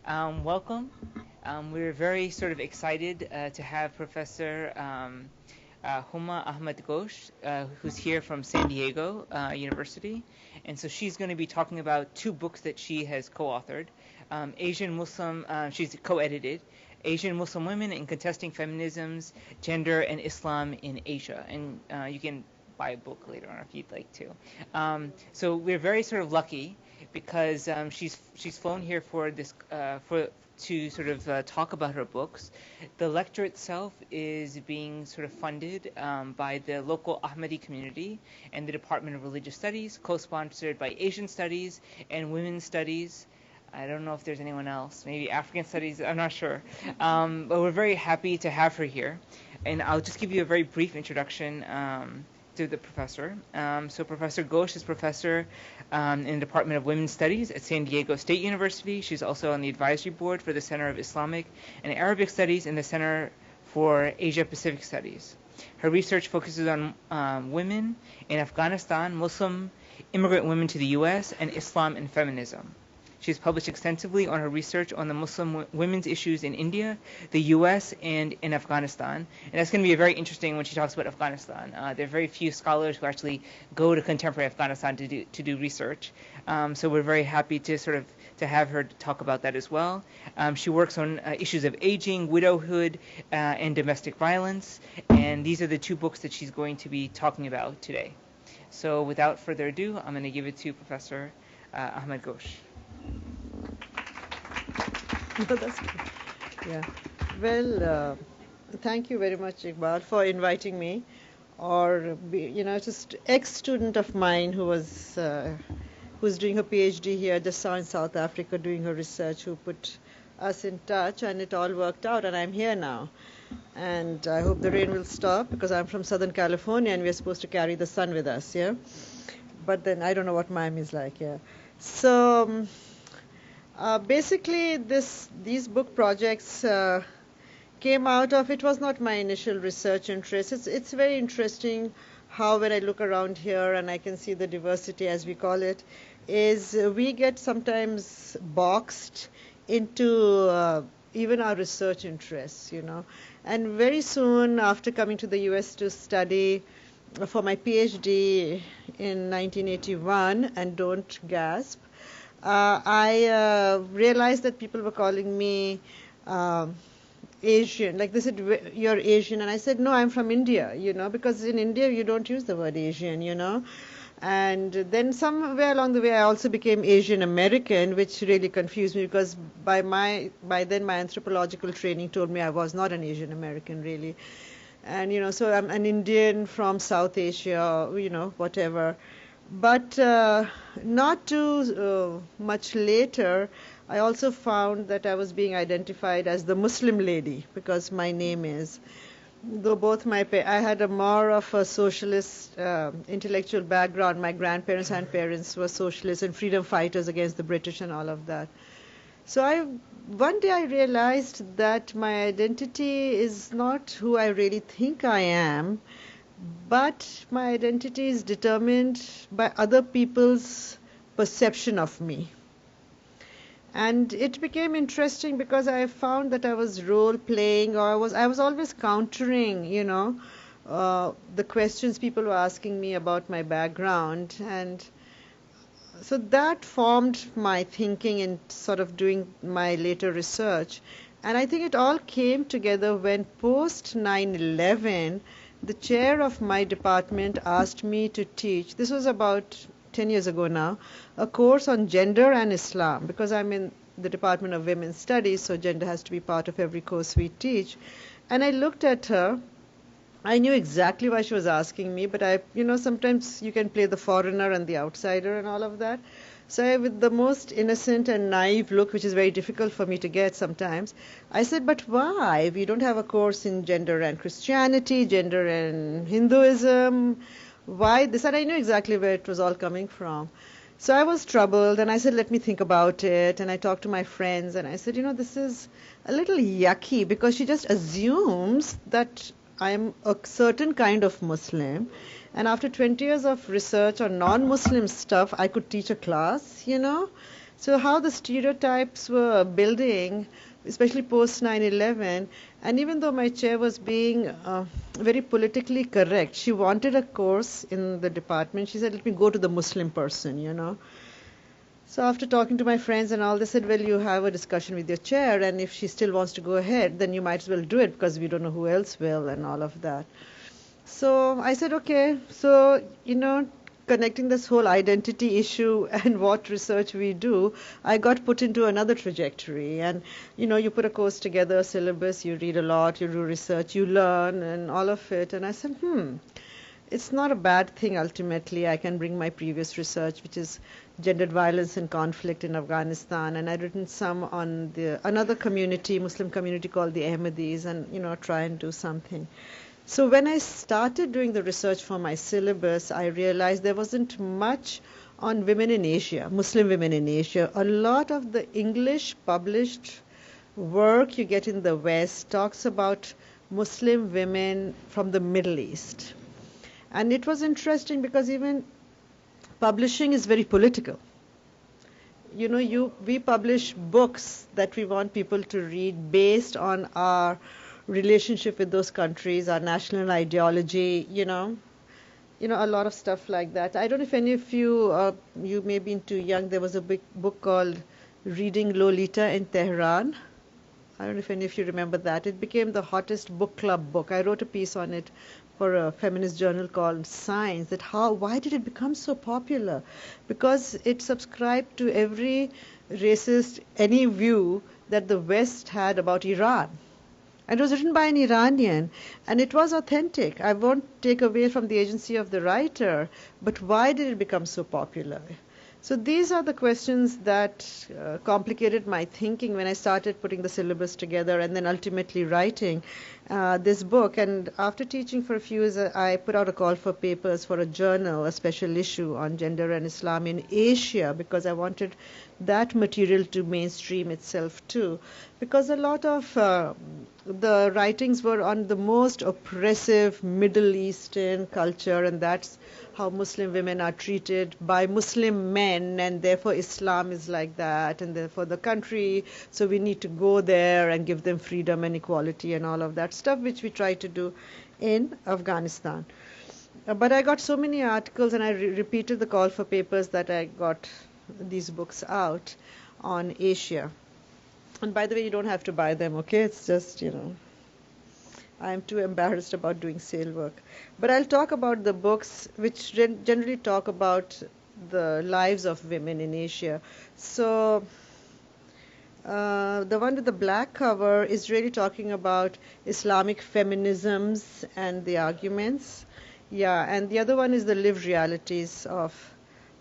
Welcome. We're very sort of excited to have Professor Huma Ahmed Ghosh, who's here from San Diego University. And so she's going to be talking about two books that she has co-authored. Asian Muslim, she's co-edited, Asian Muslim Women in Contesting Feminisms, Gender and Islam in Asia. And you can buy a book later on if you'd like to. So we're very sort of lucky because she's flown here for this for to sort of talk about her books. The lecture itself is being sort of funded by the local Ahmadi community and the Department of Religious Studies, co-sponsored by Asian Studies and Women's Studies. I don't know if there's anyone else, maybe African Studies, I'm not sure. But we're very happy to have her here. And I'll just give you a very brief introduction to the professor. So Professor Ghosh is professor in the Department of Women's Studies at San Diego State University. She's also on the advisory board for the Center of Islamic and Arabic Studies and the Center for Asia Pacific Studies. Her research focuses on women in Afghanistan, Muslim immigrant women to the U.S., and Islam and feminism. She's published extensively on her research on the Muslim women's issues in India, the U.S., and in Afghanistan. And that's going to be very interesting when she talks about Afghanistan. There are very few scholars who actually go to contemporary Afghanistan to do research. So we're very happy to to have her talk about that as well. She works on issues of aging, widowhood, and domestic violence. And these are the two books that she's going to be talking about today. So without further ado, I'm going to give it to Professor Ahmed Ghosh. No, that's good. Yeah. Well, thank you very much, Iqbal, for inviting me. Just ex-student of mine who's doing her PhD here, just saw in South Africa doing her research, who put us in touch, and it all worked out, and I'm here now. And I hope the rain will stop because I'm from Southern California, and we're supposed to carry the sun with us, yeah. But then I don't know what Miami is like, yeah. So. Basically, these book projects came out of, it was not my initial research interest. It's very interesting how when I look around here and I can see the diversity, as we call it, is we get sometimes boxed into even our research interests, you know. And very soon after coming to the US to study for my PhD in 1981, and don't gasp, I realized that people were calling me Asian. Like they said, you're Asian. And I said, no, I'm from India, you know, because in India you don't use the word Asian, you know. And then somewhere along the way I also became Asian American, which really confused me because by then my anthropological training told me I was not an Asian American really. And, you know, so I'm an Indian from South Asia, you know, whatever. But not too much later, I also found that I was being identified as the Muslim lady because my name is. Though both I had a more of a socialist intellectual background. My grandparents and parents were socialists and freedom fighters against the British and all of that. So one day I realized that my identity is not who I really think I am, but my identity is determined by other people's perception of me. And it became interesting because I found that I was role playing, or I was always countering, you know, the questions people were asking me about my background. And so that formed my thinking in sort of doing my later research. And I think it all came together when post 9/11, the chair of my department asked me to teach, this was about 10 years ago now, a course on gender and Islam, because I'm in the Department of Women's Studies, so gender has to be part of every course we teach. And I looked at her. I knew exactly why she was asking me, but sometimes you can play the foreigner and the outsider and all of that. So with the most innocent and naive look, which is very difficult for me to get sometimes, I said, but why? We don't have a course in gender and Christianity, gender and Hinduism. Why this? And I knew exactly where it was all coming from. So I was troubled, and I said, let me think about it. And I talked to my friends, and I said, you know, this is a little yucky because she just assumes that I'm a certain kind of Muslim. And after 20 years of research on non-Muslim stuff, I could teach a class, you know. So how the stereotypes were building, especially post 9/11, and even though my chair was being very politically correct, she wanted a course in the department. She said, let me go to the Muslim person, you know. So after talking to my friends and all, they said, well, you have a discussion with your chair, and if she still wants to go ahead, then you might as well do it because we don't know who else will and all of that. So I said, okay. So, you know, connecting this whole identity issue and what research we do, I got put into another trajectory. And, you know, you put a course together, a syllabus, you read a lot, you do research, you learn and all of it. And I said, it's not a bad thing ultimately. I can bring my previous research, which is gendered violence and conflict in Afghanistan. And I'd written some on another community, Muslim community called the Ahmadis, and, you know, try and do something. So when I started doing the research for my syllabus, I realized there wasn't much on women in Asia, Muslim women in Asia. A lot of the English published work you get in the West talks about Muslim women from the Middle East. And it was interesting because even publishing is very political. You know, we publish books that we want people to read based on our relationship with those countries, our national ideology, you know, a lot of stuff like that. I don't know if any of you, you may be too young, there was a big book called Reading Lolita in Tehran. I don't know if any of you remember that. It became the hottest book club book. I wrote a piece on it for a feminist journal called Science, that why did it become so popular? Because it subscribed to every racist, any view that the West had about Iran. And it was written by an Iranian, and it was authentic. I won't take away from the agency of the writer, but why did it become so popular? So these are the questions that complicated my thinking when I started putting the syllabus together and then ultimately writing this book. And after teaching for a few years, I put out a call for papers for a journal, a special issue on gender and Islam in Asia, because I wanted that material to mainstream itself too. Because a lot of the writings were on the most oppressive Middle Eastern culture, and that's how Muslim women are treated by Muslim men, and therefore Islam is like that, and therefore the country, so we need to go there and give them freedom and equality and all of that stuff, which we try to do in Afghanistan. But I got so many articles, and I repeated the call for papers, that I got these books out on Asia. And by the way, you don't have to buy them, okay? It's just, you know, I'm too embarrassed about doing sale work. But I'll talk about the books which generally talk about the lives of women in Asia. So the one with the black cover is really talking about Islamic feminisms and the arguments. Yeah, and the other one is the lived realities of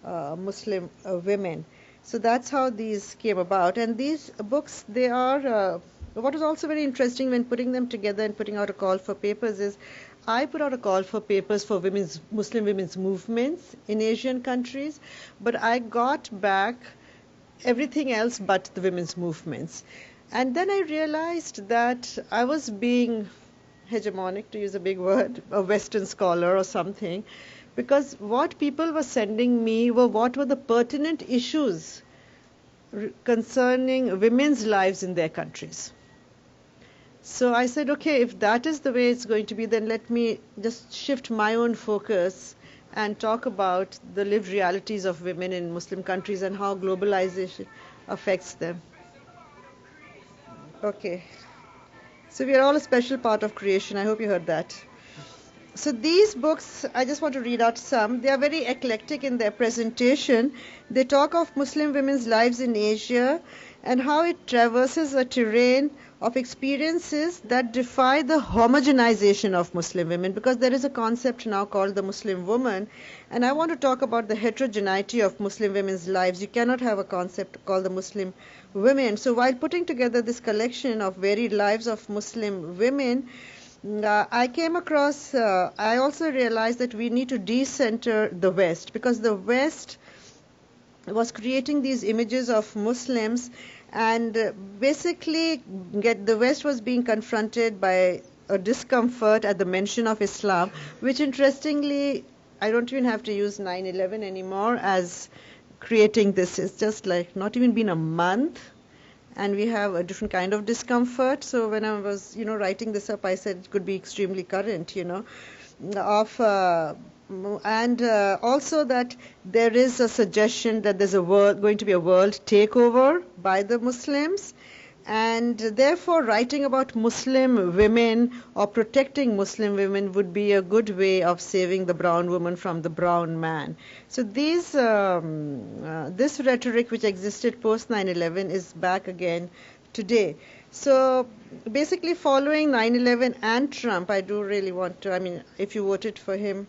Muslim women. So that's how these came about. And these books, they are, what is also very interesting when putting them together and putting out a call for papers is, I put out a call for papers for Muslim women's movements in Asian countries, but I got back everything else but the women's movements. And then I realized that I was being hegemonic, to use a big word, a Western scholar or something, because what people were sending me were what were the pertinent issues concerning women's lives in their countries. So I said, okay, if that is the way it's going to be, then let me just shift my own focus and talk about the lived realities of women in Muslim countries and how globalization affects them. Okay. So we are all a special part of creation. I hope you heard that. So these books, I just want to read out some. They are very eclectic in their presentation. They talk of Muslim women's lives in Asia and how it traverses a terrain of experiences that defy the homogenization of Muslim women, because there is a concept now called the Muslim woman, and I want to talk about the heterogeneity of Muslim women's lives. You cannot have a concept called the Muslim women. So while putting together this collection of varied lives of Muslim women, I came across, I also realized that we need to decenter the West, because the West was creating these images of Muslims, and basically the West was being confronted by a discomfort at the mention of Islam, which interestingly, I don't even have to use 9/11 anymore as creating this. It's just like not even been a month, and we have a different kind of discomfort. So when I was, writing this up, I said it could be extremely current, and also that there is a suggestion that there's going to be a world takeover by the Muslims, and therefore writing about Muslim women or protecting Muslim women would be a good way of saving the brown woman from the brown man. So this rhetoric which existed post 9/11 is back again today. So basically following 9/11 and Trump, I do really want to, if you voted for him.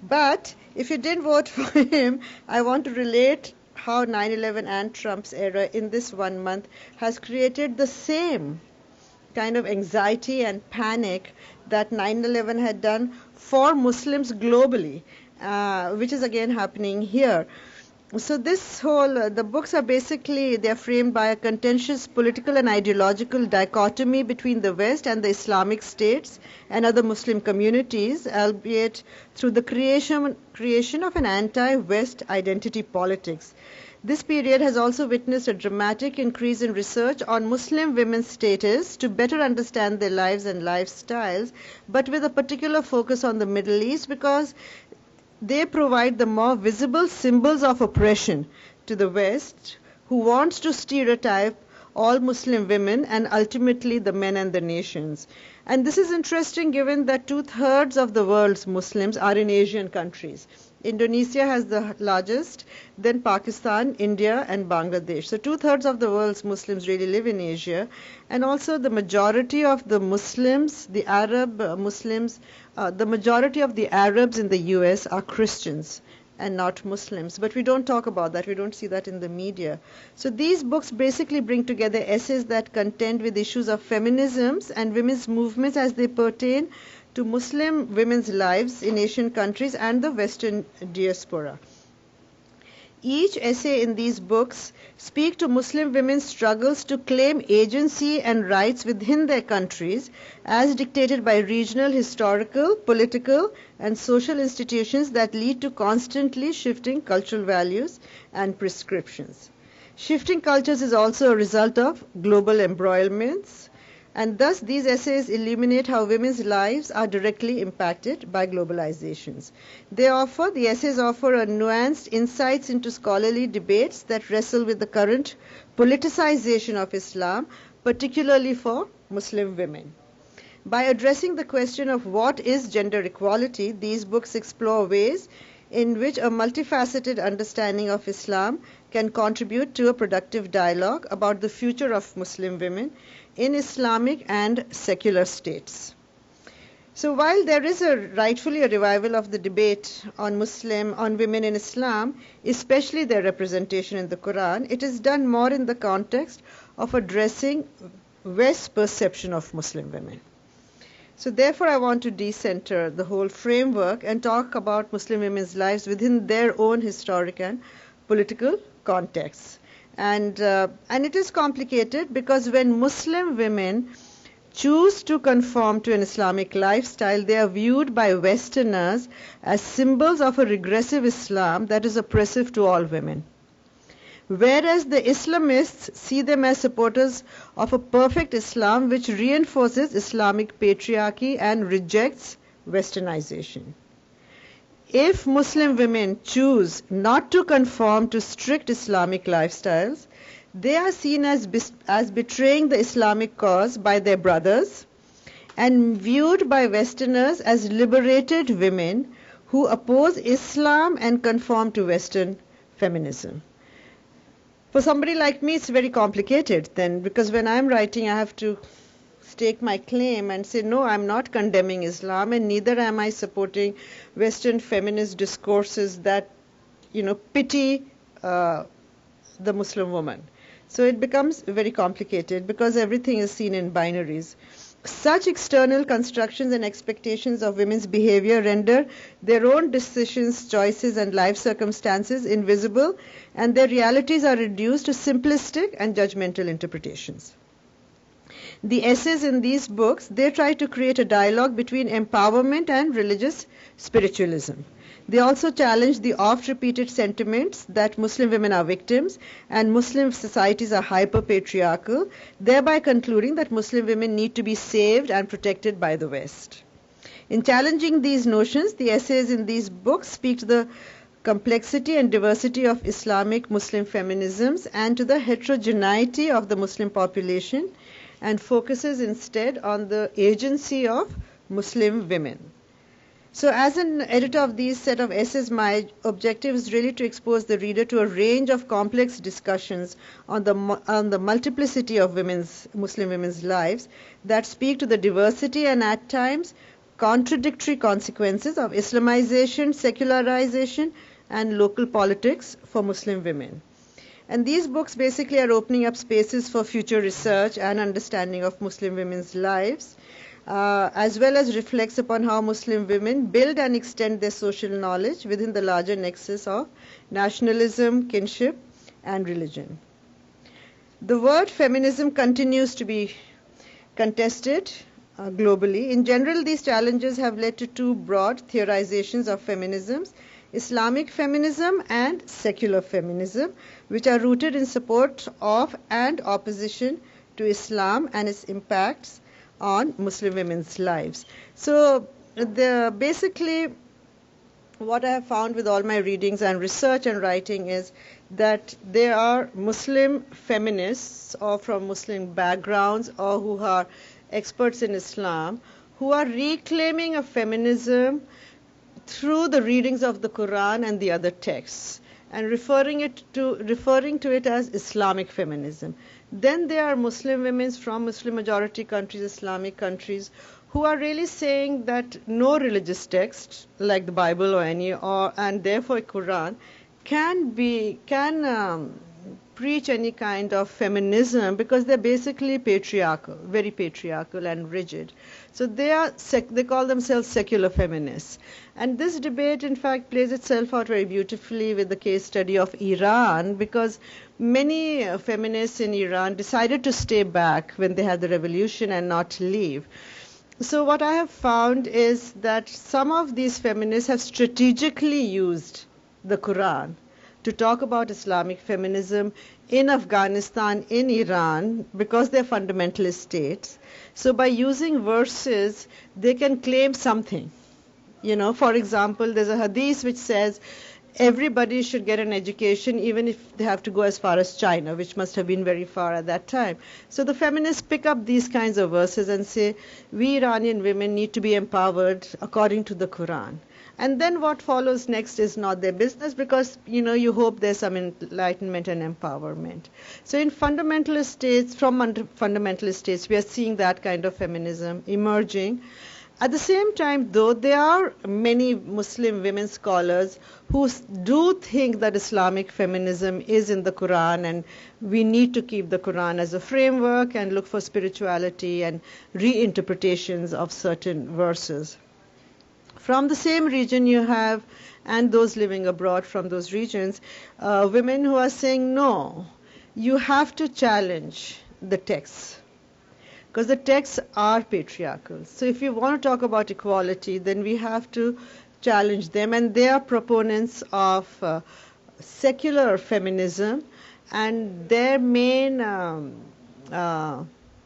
But if you didn't vote for him, I want to relate how 9/11 and Trump's era in this 1 month has created the same kind of anxiety and panic that 9/11 had done for Muslims globally, which is again happening here. So the books are basically, they're framed by a contentious political and ideological dichotomy between the West and the Islamic states and other Muslim communities, albeit through the creation of an anti-West identity politics. This period has also witnessed a dramatic increase in research on Muslim women's status to better understand their lives and lifestyles, but with a particular focus on the Middle East because they provide the more visible symbols of oppression to the West, who wants to stereotype all Muslim women and ultimately the men and the nations. And this is interesting given that 2/3 of the world's Muslims are in Asian countries. Indonesia has the largest, then Pakistan, India, and Bangladesh. So 2/3 of the world's Muslims really live in Asia. And also the majority of the Muslims, the Arab Muslims, the majority of the Arabs in the US are Christians and not Muslims. But we don't talk about that. We don't see that in the media. So these books basically bring together essays that contend with issues of feminisms and women's movements as they pertain to Muslim women's lives in Asian countries and the Western diaspora. Each essay in these books speak to Muslim women's struggles to claim agency and rights within their countries as dictated by regional, historical, political, and social institutions that lead to constantly shifting cultural values and prescriptions. Shifting cultures is also a result of global embroilments, and thus these essays illuminate how women's lives are directly impacted by globalizations. The essays offer a nuanced insights into scholarly debates that wrestle with the current politicization of Islam, particularly for Muslim women. By addressing the question of what is gender equality, these books explore ways in which a multifaceted understanding of Islam can contribute to a productive dialogue about the future of Muslim women in Islamic and secular states. So while there is rightfully a revival of the debate on women in Islam, especially their representation in the Quran, it is done more in the context of addressing West's perception of Muslim women. So therefore I want to decenter the whole framework and talk about Muslim women's lives within their own historic and political contexts. And it is complicated because when Muslim women choose to conform to an Islamic lifestyle, they are viewed by Westerners as symbols of a regressive Islam that is oppressive to all women. Whereas the Islamists see them as supporters of a perfect Islam which reinforces Islamic patriarchy and rejects Westernization. If Muslim women choose not to conform to strict Islamic lifestyles, they are seen as betraying the Islamic cause by their brothers and viewed by Westerners as liberated women who oppose Islam and conform to Western feminism. For somebody like me, it's very complicated then, because when I'm writing, I have to stake my claim and say, no, I'm not condemning Islam, and neither am I supporting Western feminist discourses that, pity the Muslim woman. So it becomes very complicated because everything is seen in binaries. Such external constructions and expectations of women's behavior render their own decisions, choices, and life circumstances invisible, and their realities are reduced to simplistic and judgmental interpretations. The essays in these books, they try to create a dialogue between empowerment and religious spiritualism. They also challenged the oft-repeated sentiments that Muslim women are victims and Muslim societies are hyper-patriarchal, thereby concluding that Muslim women need to be saved and protected by the West. In challenging these notions, the essays in these books speak to the complexity and diversity of Islamic Muslim feminisms and to the heterogeneity of the Muslim population, and focuses instead on the agency of Muslim women. So as an editor of these set of essays, my objective is really to expose the reader to a range of complex discussions on the multiplicity of Muslim women's lives that speak to the diversity and at times contradictory consequences of Islamization, secularization, and local politics for Muslim women. And these books basically are opening up spaces for future research and understanding of Muslim women's lives, as well as reflects upon how Muslim women build and extend their social knowledge within the larger nexus of nationalism, kinship, and religion. The word feminism continues to be contested globally. In general, these challenges have led to two broad theorizations of feminisms: Islamic feminism and secular feminism, which are rooted in support of and opposition to Islam and its impacts on Muslim women's lives. So basically what I have found with all my readings and research and writing is that there are Muslim feminists or from Muslim backgrounds or who are experts in Islam who are reclaiming a feminism through the readings of the Quran and the other texts and referring to it as Islamic feminism. Then there are Muslim women from Muslim majority countries, Islamic countries, who are really saying that no religious text like the Bible and therefore Quran can preach any kind of feminism because they're basically patriarchal, very patriarchal and rigid. So they call themselves secular feminists. And this debate, in fact, plays itself out very beautifully with the case study of Iran, because many feminists in Iran decided to stay back when they had the revolution and not leave. So what I have found is that some of these feminists have strategically used the Quran to talk about Islamic feminism in Afghanistan, in Iran, because they're fundamentalist states. So by using verses, they can claim something. For example, there's a hadith which says everybody should get an education even if they have to go as far as China, which must have been very far at that time. So the feminists pick up these kinds of verses and say, we Iranian women need to be empowered according to the Quran. And then what follows next is not their business because, you hope there's some enlightenment and empowerment. So in fundamentalist states, we are seeing that kind of feminism emerging. At the same time, though, there are many Muslim women scholars who do think that Islamic feminism is in the Quran and we need to keep the Quran as a framework and look for spirituality and reinterpretations of certain verses. From the same region you have, and those living abroad from those regions, women who are saying, no, you have to challenge the texts, because the texts are patriarchal. So if you want to talk about equality, then we have to challenge them. And they are proponents of secular feminism, and their main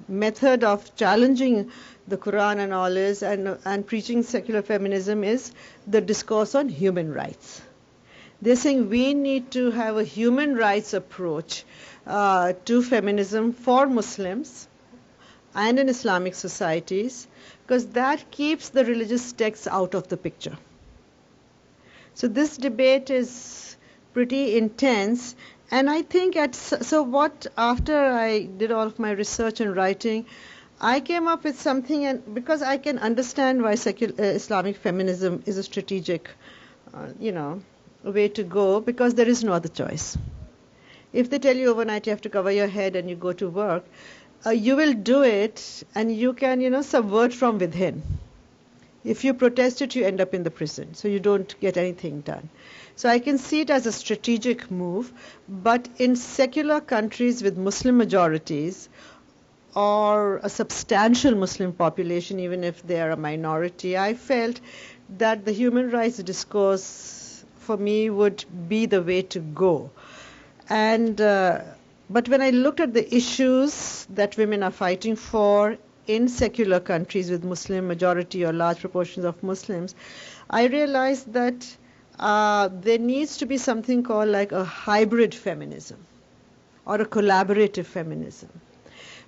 method of challenging the Quran and all is, and preaching secular feminism is the discourse on human rights. They're saying we need to have a human rights approach to feminism for Muslims and in Islamic societies, because that keeps the religious texts out of the picture. So this debate is pretty intense, and I think after I did all of my research and writing, I came up with something, and because I can understand why Islamic feminism is a strategic, way to go, because there is no other choice. If they tell you overnight you have to cover your head and you go to work, you will do it, and you can, subvert from within. If you protest it, you end up in the prison, so you don't get anything done. So I can see it as a strategic move, but in secular countries with Muslim majorities, or a substantial Muslim population, even if they are a minority, I felt that the human rights discourse for me would be the way to go. And but when I looked at the issues that women are fighting for in secular countries with Muslim majority or large proportions of Muslims, I realized that there needs to be something called like a hybrid feminism or a collaborative feminism.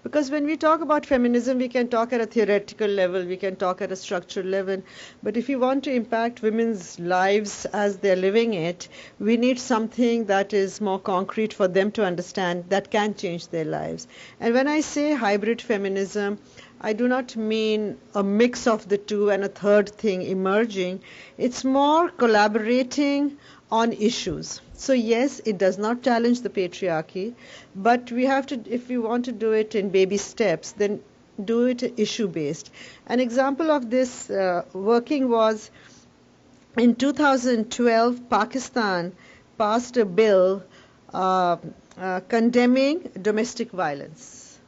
Because when we talk about feminism, we can talk at a theoretical level, we can talk at a structural level, but if you want to impact women's lives as they're living it, we need something that is more concrete for them to understand that can change their lives. And when I say hybrid feminism, I do not mean a mix of the two and a third thing emerging. It's more collaborating on issues. So yes, it does not challenge the patriarchy, but we have to, if we want to do it in baby steps, then do it issue-based. An example of this working was in 2012, Pakistan passed a bill condemning domestic violence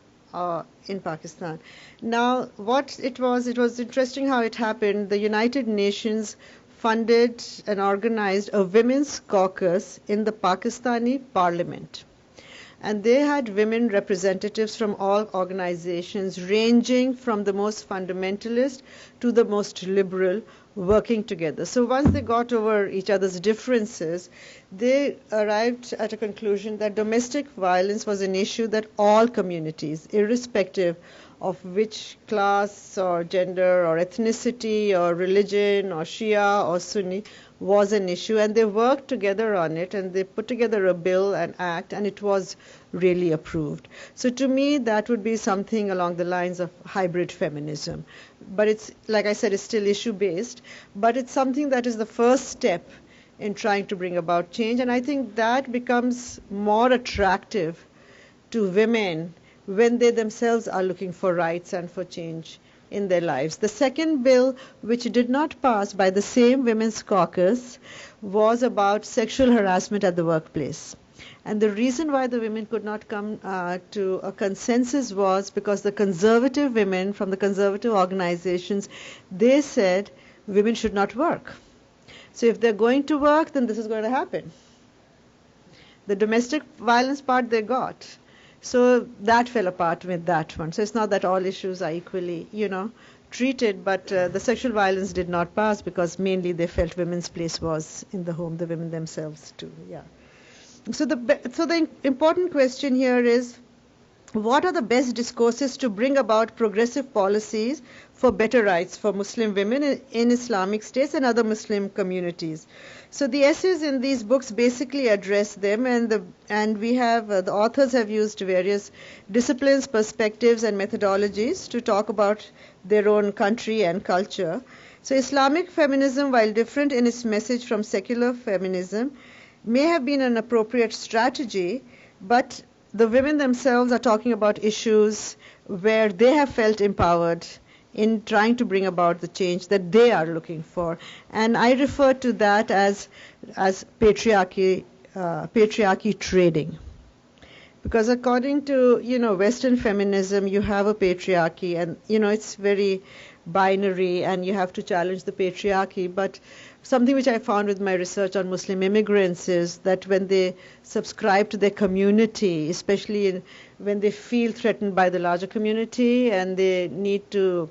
in Pakistan. Now, what it was interesting how it happened. The United Nations funded and organized a women's caucus in the Pakistani parliament. And they had women representatives from all organizations, ranging from the most fundamentalist to the most liberal, working together. So once they got over each other's differences, they arrived at a conclusion that domestic violence was an issue that all communities, irrespective of which class or gender or ethnicity or religion or Shia or Sunni, was an issue, and they worked together on it, and they put together a bill and act, and it was really approved. So to me, that would be something along the lines of hybrid feminism. But it's, like I said, it's still issue-based, but it's something that is the first step in trying to bring about change, and I think that becomes more attractive to women when they themselves are looking for rights and for change in their lives. The second bill, which did not pass by the same women's caucus, was about sexual harassment at the workplace. And the reason why the women could not come to a consensus was because the conservative women from the conservative organizations, they said women should not work. So if they're going to work, then this is going to happen. The domestic violence part they got. So that fell apart with that one. So it's not that all issues are equally, treated, but the sexual violence did not pass because mainly they felt women's place was in the home, the women themselves too. Yeah. So the important question here is, what are the best discourses to bring about progressive policies for better rights for Muslim women in Islamic states and other Muslim communities? So the essays in these books basically address them, and we have the authors have used various disciplines, perspectives, and methodologies to talk about their own country and culture. So Islamic feminism, while different in its message from secular feminism, may have been an appropriate strategy, but the women themselves are talking about issues where they have felt empowered in trying to bring about the change that they are looking for. And I refer to that as patriarchy trading. Because according to, Western feminism, you have a patriarchy, and, it's very binary, and you have to challenge the patriarchy. But something which I found with my research on Muslim immigrants is that when they subscribe to their community, especially when they feel threatened by the larger community and they need to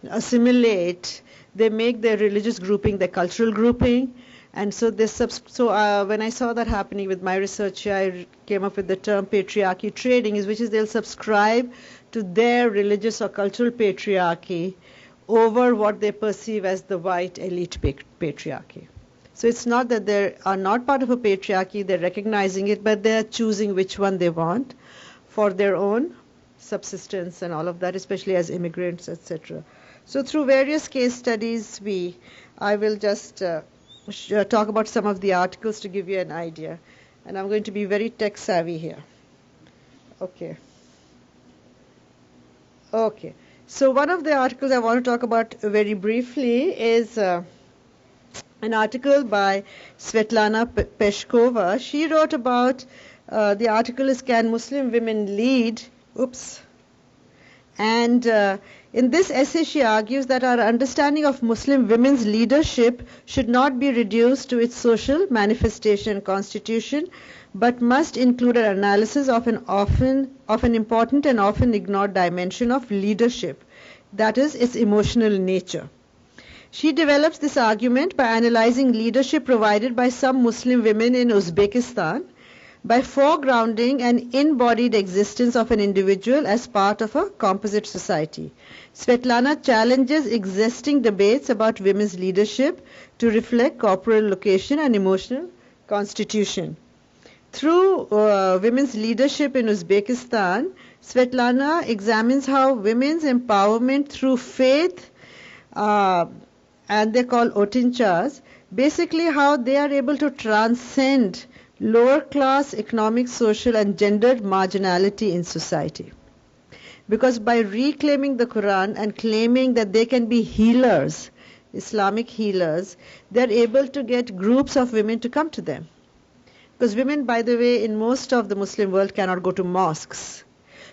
assimilate, they make their religious grouping their cultural grouping. And so when I saw that happening with my research, I came up with the term patriarchy trading, which is they'll subscribe to their religious or cultural patriarchy over what they perceive as the white elite patriarchy. So it's not that they are not part of a patriarchy, they're recognizing it, but they're choosing which one they want for their own subsistence and all of that, especially as immigrants, etc. So through various case studies, I will just talk about some of the articles to give you an idea. And I'm going to be very tech savvy here. Okay. So one of the articles I want to talk about very briefly is an article by Svetlana Peshkova. She wrote about, the article is Can Muslim Women Lead? And In this essay, she argues that our understanding of Muslim women's leadership should not be reduced to its social manifestation and constitution, but must include an analysis of an important and often ignored dimension of leadership, that is, its emotional nature. She develops this argument by analyzing leadership provided by some Muslim women in Uzbekistan, by foregrounding an embodied existence of an individual as part of a composite society. Svetlana challenges existing debates about women's leadership to reflect corporal location and emotional constitution. Through women's leadership in Uzbekistan, Svetlana examines how women's empowerment through faith, and they're called otinchas, basically how they are able to transcend lower class economic, social and gendered marginality in society. Because by reclaiming the Quran and claiming that they can be healers, Islamic healers, they're able to get groups of women to come to them. Because women, by the way, in most of the Muslim world cannot go to mosques.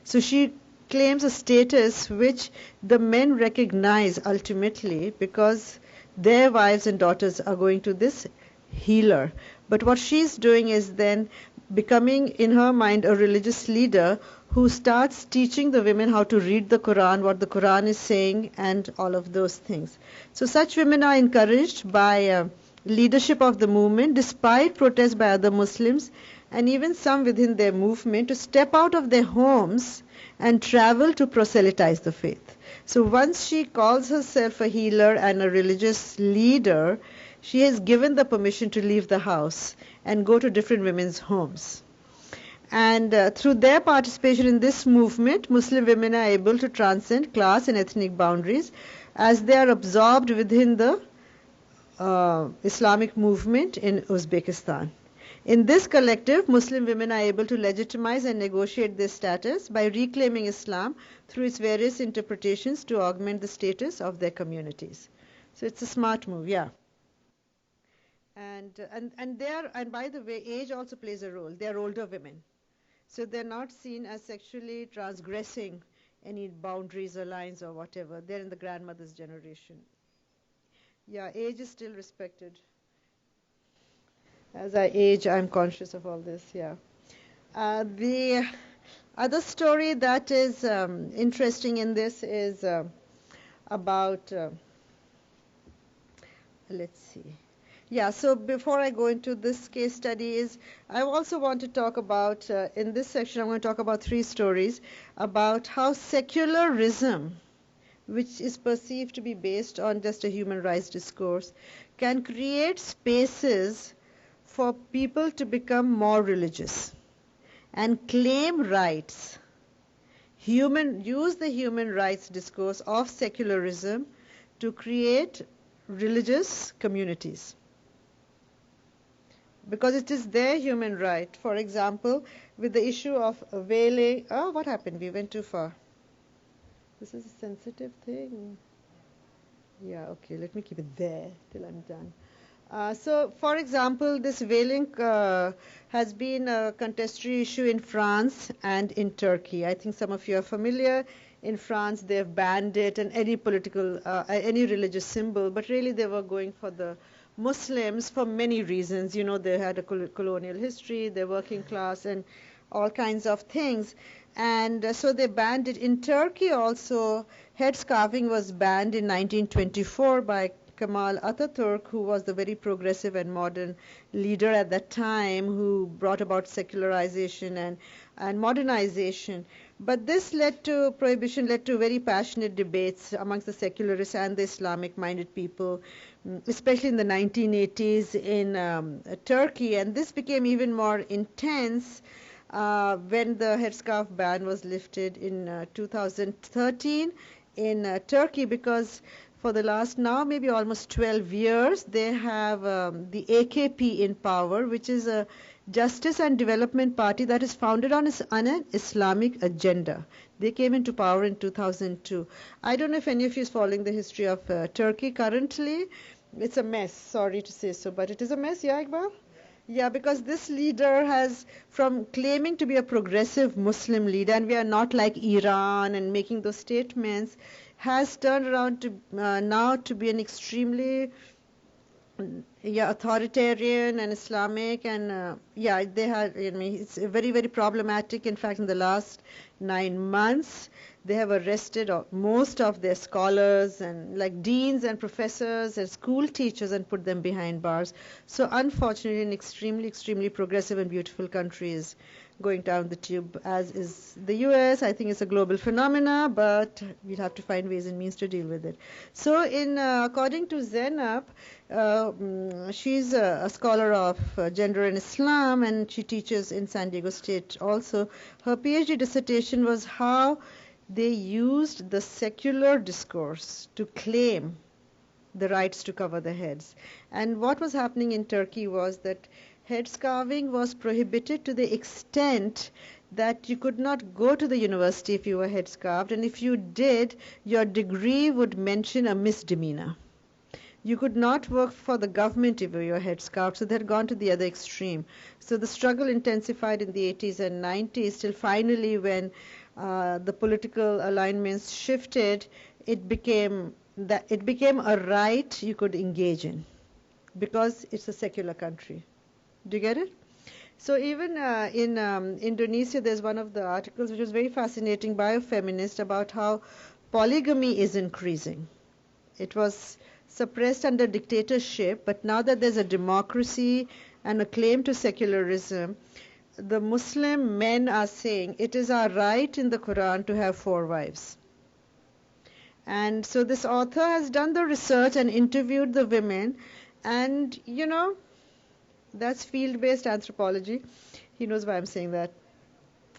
So she claims a status which the men recognize ultimately because their wives and daughters are going to this healer. But what she's doing is then becoming, in her mind, a religious leader who starts teaching the women how to read the Quran, what the Quran is saying, and all of those things. So such women are encouraged by leadership of the movement, despite protests by other Muslims, and even some within their movement, to step out of their homes and travel to proselytize the faith. So once she calls herself a healer and a religious leader, she has given the permission to leave the house and go to different women's homes. And through their participation in this movement, Muslim women are able to transcend class and ethnic boundaries as they are absorbed within the Islamic movement in Uzbekistan. In this collective, Muslim women are able to legitimize and negotiate their status by reclaiming Islam through its various interpretations to augment the status of their communities. So it's a smart move, yeah. And by the way, age also plays a role. They are older women, so they're not seen as sexually transgressing any boundaries or lines or whatever. They're in the grandmother's generation. Yeah, age is still respected. As I age, I'm conscious of all this. Yeah. The other story that is interesting in this is about. Let's see. Yeah, so before I go into this case study, I also want to talk about, in this section, I'm going to talk about 3 stories about how secularism, which is perceived to be based on just a human rights discourse, can create spaces for people to become more religious and claim rights. Use the human rights discourse of secularism to create religious communities. Because it is their human right. For example, with the issue of veiling. Oh, what happened? We went too far. This is a sensitive thing. Yeah, okay, let me keep it there till I'm done. So, for example, this veiling has been a contestatory issue in France and in Turkey. I think some of you are familiar. In France, they've banned it and any political, any religious symbol, but really they were going for the Muslims for many reasons. You know, they had a colonial history, they're working class and all kinds of things. And so they banned it. In Turkey also, headscarving was banned in 1924 by Kemal Atatürk, who was the very progressive and modern leader at that time, who brought about secularization and modernization. But this prohibition led to very passionate debates amongst the secularists and the Islamic-minded people, especially in the 1980s in Turkey. And this became even more intense when the headscarf ban was lifted in 2013 in Turkey, because for the last now maybe almost 12 years, they have the AKP in power, which is a Justice and Development Party that is founded on an Islamic agenda. They came into power in 2002. I don't know if any of you is following the history of Turkey currently. It's a mess, sorry to say so, but it is a mess, yeah, Iqbal? Yeah, because this leader has, from claiming to be a progressive Muslim leader, and we are not like Iran and making those statements, has turned around to now to be an extremely authoritarian and Islamic, and they had. I mean, it's very, very problematic. In fact, in the last 9 months, they have arrested most of their scholars and like deans and professors and school teachers and put them behind bars. So, unfortunately, an extremely, extremely progressive and beautiful country is going down the tube, as is the US. I think it's a global phenomena, but we'll have to find ways and means to deal with it. So, according to Zainab, she's a scholar of gender and Islam, and she teaches in San Diego State also. Her PhD dissertation was how they used the secular discourse to claim the rights to cover their heads. And what was happening in Turkey was that headscarving was prohibited to the extent that you could not go to the university if you were headscarved, and if you did, your degree would mention a misdemeanor. You could not work for the government if you were headscarved, so they had gone to the other extreme. So the struggle intensified in the 80s and 90s till finally when the political alignments shifted, it became a right you could engage in because it's a secular country. Do you get it? So even in Indonesia, there's one of the articles which was very fascinating by a feminist about how polygamy is increasing. It was suppressed under dictatorship, but now that there's a democracy and a claim to secularism, the Muslim men are saying it is our right in the Quran to have 4 wives. And so this author has done the research and interviewed the women, and that's field-based anthropology. He knows why I'm saying that.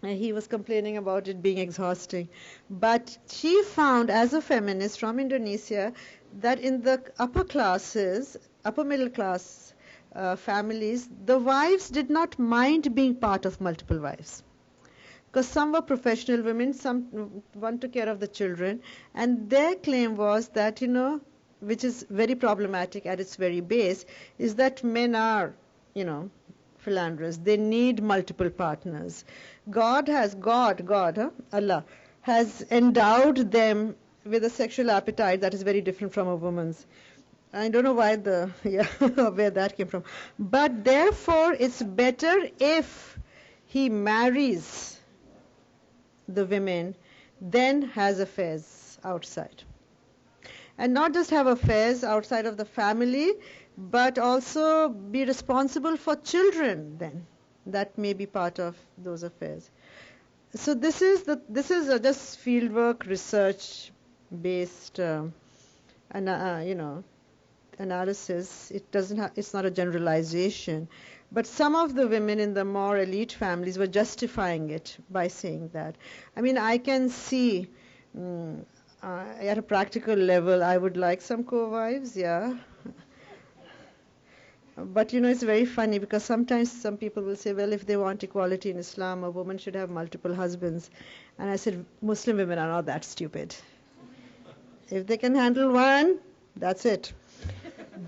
And he was complaining about it being exhausting. But she found, as a feminist from Indonesia, that in the upper classes, upper middle class families, the wives did not mind being part of multiple wives. Because some were professional women, one took care of the children, and their claim was that, which is very problematic at its very base, is that men are philanderers. They need multiple partners. Allah has endowed them with a sexual appetite that is very different from a woman's. I don't know why where that came from. But therefore, it's better if he marries the women than has affairs outside. And not just have affairs outside of the family, but also be responsible for children then. That may be part of those affairs. So this is just fieldwork, research-based, analysis. It's not a generalization. But some of the women in the more elite families were justifying it by saying that. I mean, I can see at a practical level, I would like some co-wives, yeah. But it's very funny because sometimes some people will say, well, if they want equality in Islam, a woman should have multiple husbands. And I said, Muslim women are not that stupid. If they can handle one, that's it.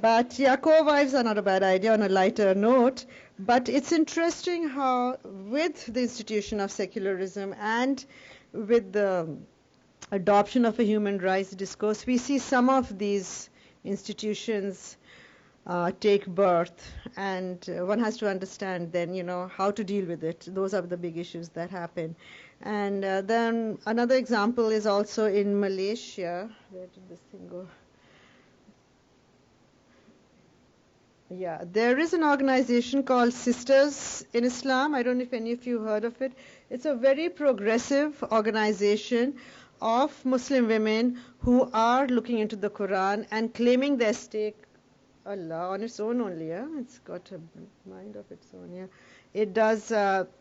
But co-wives are not a bad idea on a lighter note. But it's interesting how with the institution of secularism and with the adoption of a human rights discourse, we see some of these institutions take birth, and one has to understand then, how to deal with it. Those are the big issues that happen. And then another example is also in Malaysia. Where did this thing go? Yeah, there is an organization called Sisters in Islam. I don't know if any of you heard of it. It's a very progressive organization of Muslim women who are looking into the Quran and claiming their stake Allah on its own only, yeah? It's got a mind of its own, yeah. It does,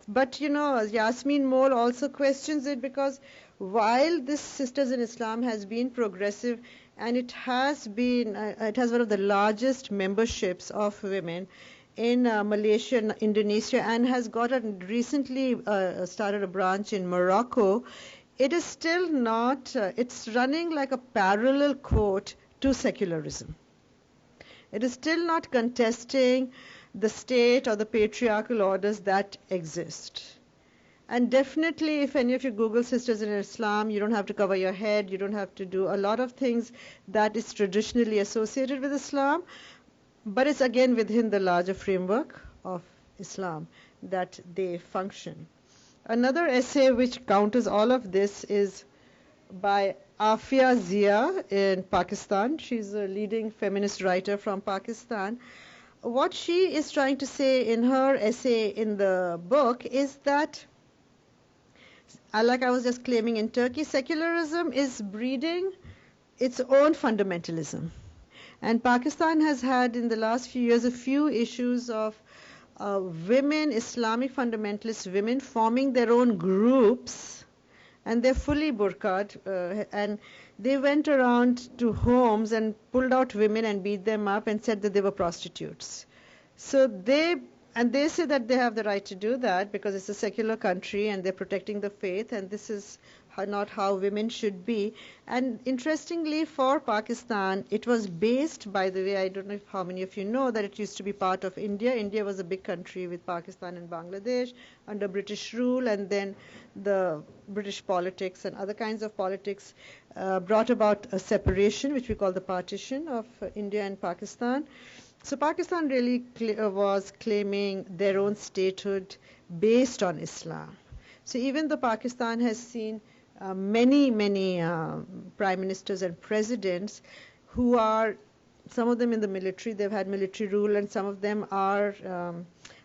but Yasmin Mole also questions it because while this Sisters in Islam has been progressive and it has one of the largest memberships of women in Malaysia and Indonesia and has recently started a branch in Morocco, it is still not, it's running like a parallel court to secularism. It is still not contesting the state or the patriarchal orders that exist. And definitely, if any of you Google Sisters in Islam, you don't have to cover your head, you don't have to do a lot of things that is traditionally associated with Islam, but it's again within the larger framework of Islam that they function. Another essay which counters all of this is by Afia Zia in Pakistan. She's a leading feminist writer from Pakistan. What she is trying to say in her essay in the book is that, like I was just claiming in Turkey, secularism is breeding its own fundamentalism. And Pakistan has had in the last few years a few issues of women, Islamic fundamentalist women, forming their own groups, and they're fully burqa'd, and they went around to homes and pulled out women and beat them up and said that they were prostitutes. So they say that they have the right to do that because it's a secular country and they're protecting the faith, and this is not how women should be. And interestingly, for Pakistan, it was based, by the way, I don't know how many of you know that it used to be part of India. India was a big country with Pakistan and Bangladesh under British rule, and then the British politics and other kinds of politics brought about a separation, which we call the partition of India and Pakistan. So Pakistan really was claiming their own statehood based on Islam. So even though Pakistan has seen many prime ministers and presidents who are, some of them in the military, they've had military rule, and some of them are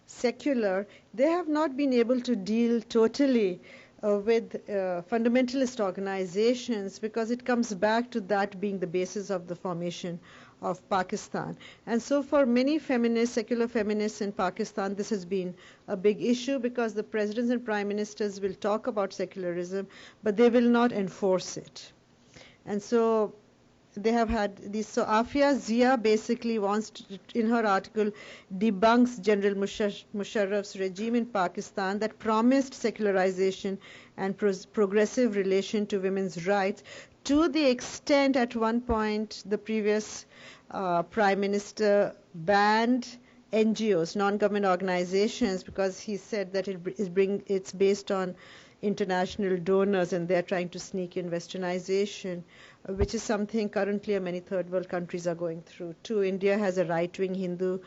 secular, they have not been able to deal totally with fundamentalist organizations, because it comes back to that being the basis of the formation of Pakistan. And so for many feminists, secular feminists in Pakistan, this has been a big issue, because the presidents and prime ministers will talk about secularism, but they will not enforce it. And so they have had these. So Afia Zia basically wants to, in her article, debunks General Musharraf's regime in Pakistan that promised secularization and progressive relation to women's rights, to the extent at one point the previous prime minister banned NGOs, non-government organizations, because he said that it's based on international donors and they're trying to sneak in westernization, which is something currently many third world countries are going through too. India has a right-wing Hindu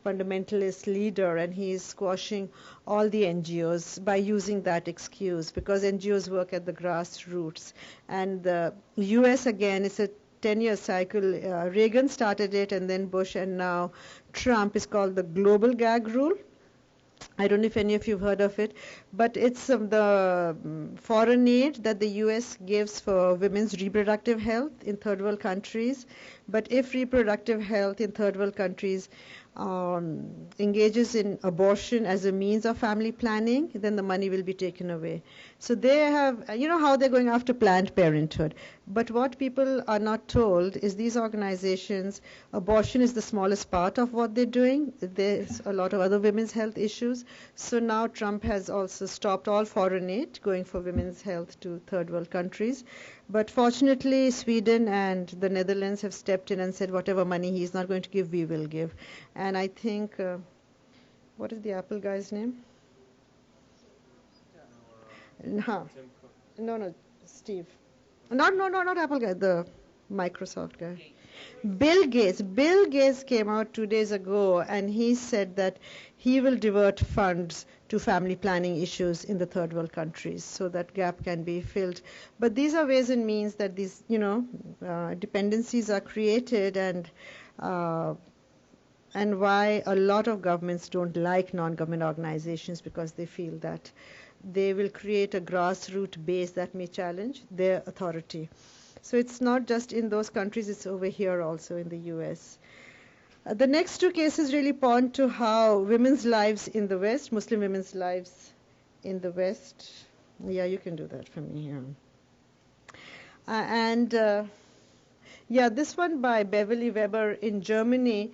fundamentalist leader, and he is squashing all the NGOs by using that excuse, because NGOs work at the grassroots. And the US, again, it's a 10-year cycle. Reagan started it, and then Bush, and now Trump. Is called the global gag rule. I don't know if any of you have heard of it, but it's the foreign aid that the US gives for women's reproductive health in third world countries. But if reproductive health in third world countries engages in abortion as a means of family planning, then the money will be taken away. So they have, you know how they're going after Planned Parenthood. But what people are not told is these organizations, abortion is the smallest part of what they're doing. There's a lot of other women's health issues. So now Trump has also stopped all foreign aid going for women's health to third world countries. But fortunately, Sweden and the Netherlands have stepped in and said whatever money he's not going to give, we will give. And I think, what is the Apple guy's name? No, Steve. Not Apple guy, the Microsoft guy. Bill Gates. Bill Gates came out 2 days ago and he said that he will divert funds to family planning issues in the third world countries so that gap can be filled. But these are ways and means that these, dependencies are created, and why a lot of governments don't like non-government organizations, because they feel that they will create a grassroots base that may challenge their authority. So it's not just in those countries, it's over here also in the US. The next two cases really point to how women's lives in the West, Muslim women's lives in the West, yeah, you can do that for me here. This one by Beverly Weber in Germany.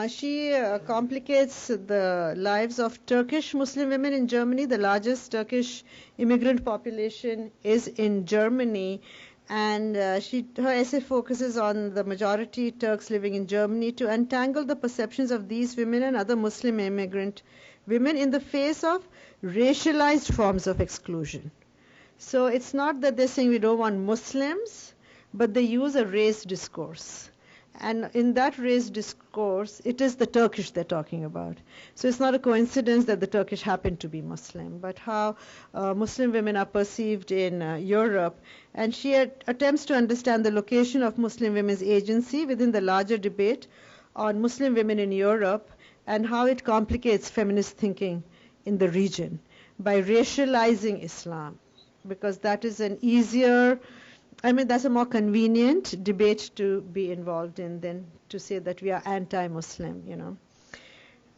She complicates the lives of Turkish Muslim women in Germany. The largest Turkish immigrant population is in Germany. And her essay focuses on the majority Turks living in Germany to untangle the perceptions of these women and other Muslim immigrant women in the face of racialized forms of exclusion. So it's not that they're saying we don't want Muslims, but they use a race discourse. And in that race discourse, it is the Turkish they're talking about. So it's not a coincidence that the Turkish happen to be Muslim, but how Muslim women are perceived in Europe. And she attempts to understand the location of Muslim women's agency within the larger debate on Muslim women in Europe and how it complicates feminist thinking in the region by racializing Islam, because that is an easier, that's a more convenient debate to be involved in than to say that we are anti-Muslim,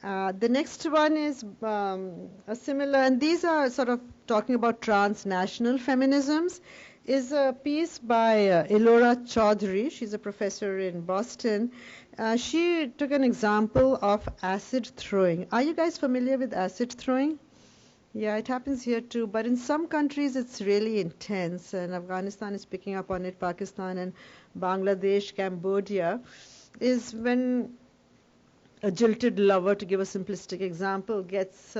The next one is a similar, and these are sort of talking about transnational feminisms, is a piece by Elora Chaudhry. She's a professor in Boston. She took an example of acid throwing. Are you guys familiar with acid throwing? Yeah, it happens here too, but in some countries it's really intense, and Afghanistan is picking up on it, Pakistan and Bangladesh, Cambodia, is when a jilted lover, to give a simplistic example, gets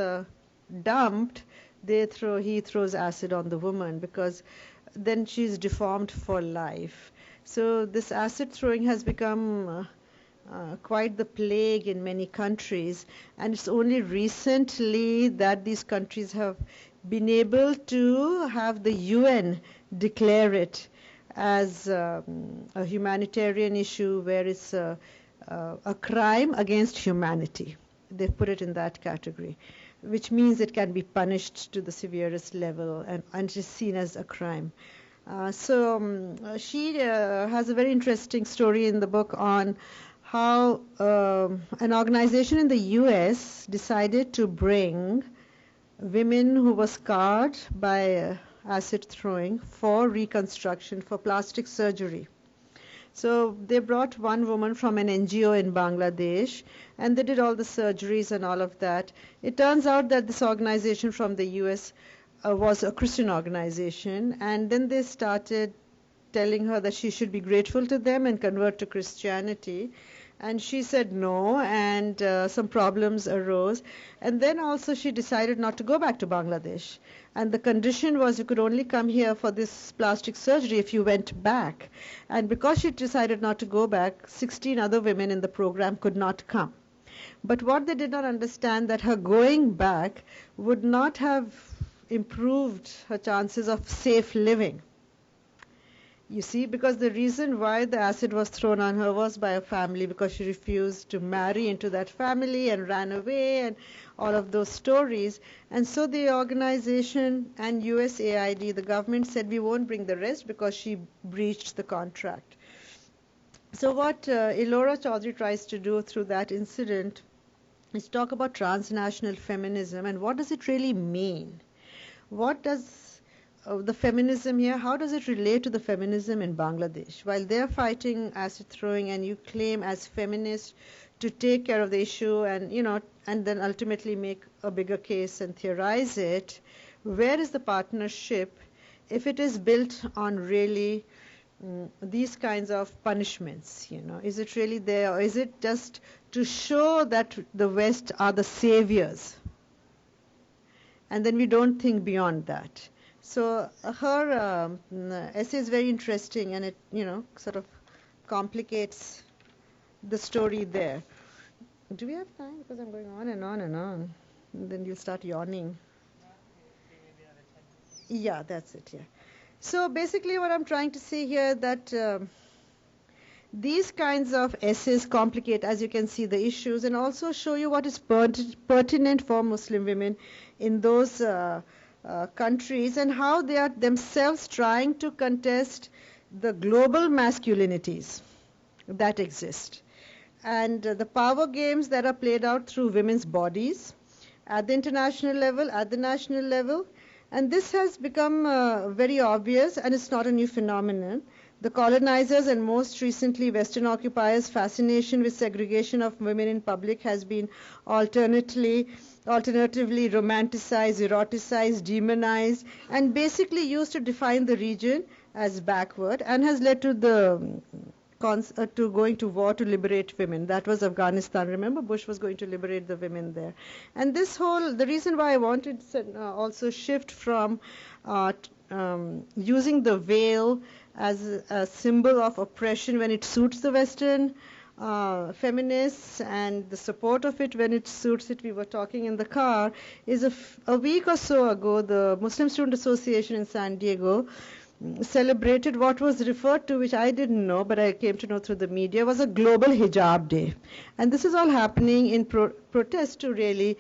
dumped, he throws acid on the woman, because then she's deformed for life. So this acid throwing has become quite the plague in many countries, and it's only recently that these countries have been able to have the UN declare it as a humanitarian issue where it's a crime against humanity. They've put it in that category, which means it can be punished to the severest level and is seen as a crime. She has a very interesting story in the book on how an organization in the US decided to bring women who were scarred by acid throwing for reconstruction, for plastic surgery. So they brought one woman from an NGO in Bangladesh, and they did all the surgeries and all of that. It turns out that this organization from the US was a Christian organization, and then they started telling her that she should be grateful to them and convert to Christianity. And she said no, and some problems arose. And then also she decided not to go back to Bangladesh. And the condition was you could only come here for this plastic surgery if you went back. And because she decided not to go back, 16 other women in the program could not come. But what they did not understand, that her going back would not have improved her chances of safe living. You see, because the reason why the acid was thrown on her was by a family, because she refused to marry into that family and ran away and all of those stories. And so the organization and USAID, the government, said we won't bring the rest because she breached the contract. So what Elora Chaudhry tries to do through that incident is talk about transnational feminism and what does it really mean? What does the feminism here, how does it relate to the feminism in Bangladesh? While they're fighting acid throwing and you claim as feminists to take care of the issue and, and then ultimately make a bigger case and theorize it, where is the partnership if it is built on really these kinds of punishments? Is it really there, or is it just to show that the West are the saviors? And then we don't think beyond that. So her essay is very interesting, and it, sort of complicates the story there. Do we have time? Because I'm going on and on and on. And then you'll start yawning. Yeah, that's it, yeah. So basically what I'm trying to say here that these kinds of essays complicate, as you can see, the issues and also show you what is pertinent for Muslim women in those countries and how they are themselves trying to contest the global masculinities that exist and the power games that are played out through women's bodies at the international level, at the national level. And this has become very obvious, and it's not a new phenomenon. The colonizers and most recently Western occupiers' fascination with segregation of women in public has been alternatively romanticized, eroticized, demonized, and basically used to define the region as backward, and has led to the to going to war to liberate women. That was Afghanistan. Remember, Bush was going to liberate the women there. And the reason why I wanted to also shift from using the veil as a symbol of oppression when it suits the Western feminists and the support of it when it suits it. We were talking in the car, is a week or so ago, the Muslim Student Association in San Diego celebrated what was referred to, which I didn't know, but I came to know through the media, was a global hijab day. And this is all happening in protest to really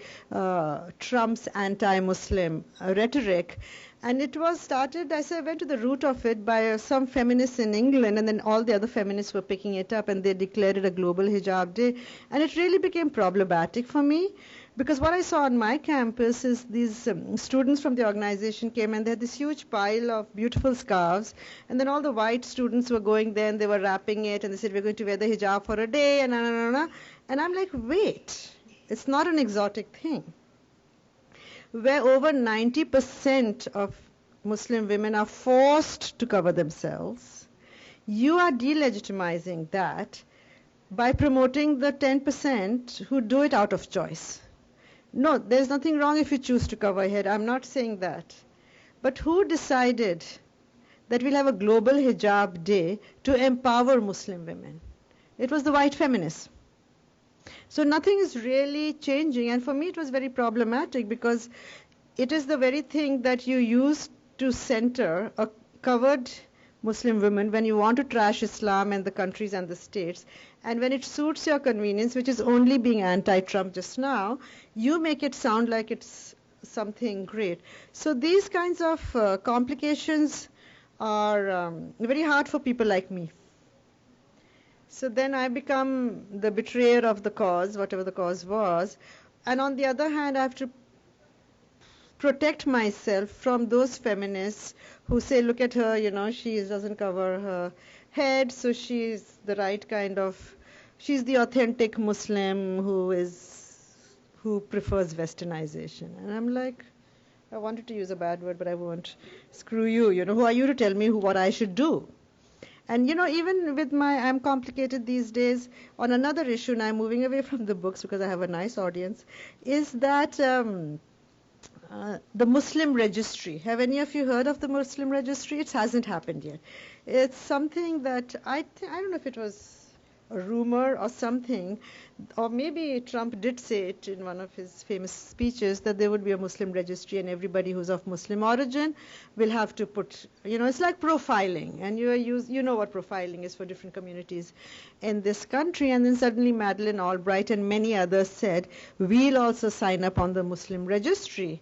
Trump's anti-Muslim rhetoric. And it was started, I went to the root of it by some feminists in England, and then all the other feminists were picking it up, and they declared it a global hijab day. And it really became problematic for me, because what I saw on my campus is these students from the organization came, and they had this huge pile of beautiful scarves, and then all the white students were going there, and they were wrapping it, and they said, we're going to wear the hijab for a day, and and I'm like, wait, it's not an exotic thing. Where over 90% of Muslim women are forced to cover themselves, you are delegitimizing that by promoting the 10% who do it out of choice. No, there's nothing wrong if you choose to cover your head. I'm not saying that. But who decided that we'll have a global hijab day to empower Muslim women? It was the white feminists. So nothing is really changing, and for me it was very problematic, because it is the very thing that you use to center a covered Muslim woman when you want to trash Islam and the countries and the states, and when it suits your convenience, which is only being anti-Trump just now, you make it sound like it's something great. So these kinds of complications are very hard for people like me. So then I become the betrayer of the cause, whatever the cause was. And on the other hand, I have to protect myself from those feminists who say, look at her, she doesn't cover her head, so she's the right kind of, she's the authentic Muslim who prefers westernization. And I'm like, I wanted to use a bad word, but I won't. Screw you, who are you to tell me what I should do? And even with I'm complicated these days on another issue, and I'm moving away from the books because I have a nice audience, is that the Muslim registry. Have any of you heard of the Muslim registry? It hasn't happened yet. It's something that I don't know if it was a rumor or something, or maybe Trump did say it in one of his famous speeches, that there would be a Muslim registry and everybody who's of Muslim origin will have to put, it's like profiling, and you know what profiling is for different communities in this country. And then suddenly Madeleine Albright and many others said, we'll also sign up on the Muslim registry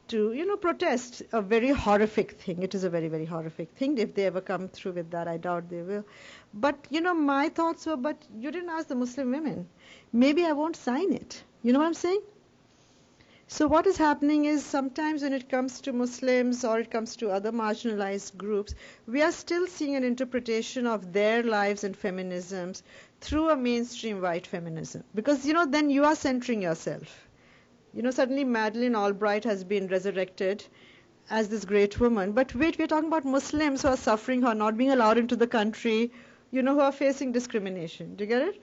to, protest a very horrific thing. It is a very, very horrific thing. If they ever come through with that, I doubt they will. But, my thoughts were, but you didn't ask the Muslim women. Maybe I won't sign it. You know what I'm saying? So what is happening is sometimes when it comes to Muslims or it comes to other marginalized groups, we are still seeing an interpretation of their lives and feminisms through a mainstream white feminism. Because, then you are centering yourself. Suddenly Madeleine Albright has been resurrected as this great woman. But wait, we're talking about Muslims who are suffering, who are not being allowed into the country, who are facing discrimination. Do you get it?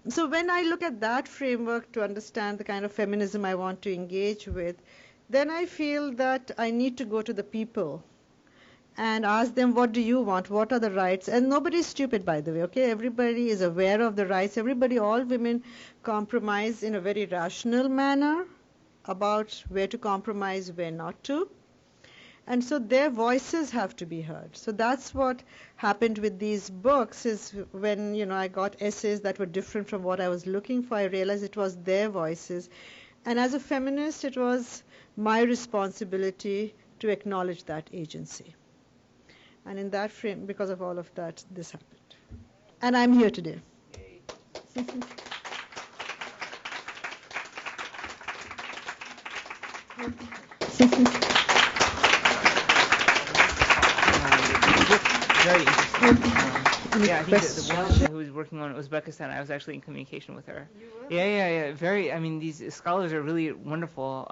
So when I look at that framework to understand the kind of feminism I want to engage with, then I feel that I need to go to the people and ask them, what do you want? What are the rights? And nobody's stupid, by the way, okay? Everybody is aware of the rights. All women compromise in a very rational manner about where to compromise, where not to. And so their voices have to be heard. So that's what happened with these books, is when, I got essays that were different from what I was looking for, I realized it was their voices. And as a feminist, it was my responsibility to acknowledge that agency. And in that frame, because of all of that, this happened. And I'm here today. Very interesting. Yeah, I think the woman who was working on Uzbekistan, I was actually in communication with her. You were? Yeah. Very. I mean, these scholars are really wonderful.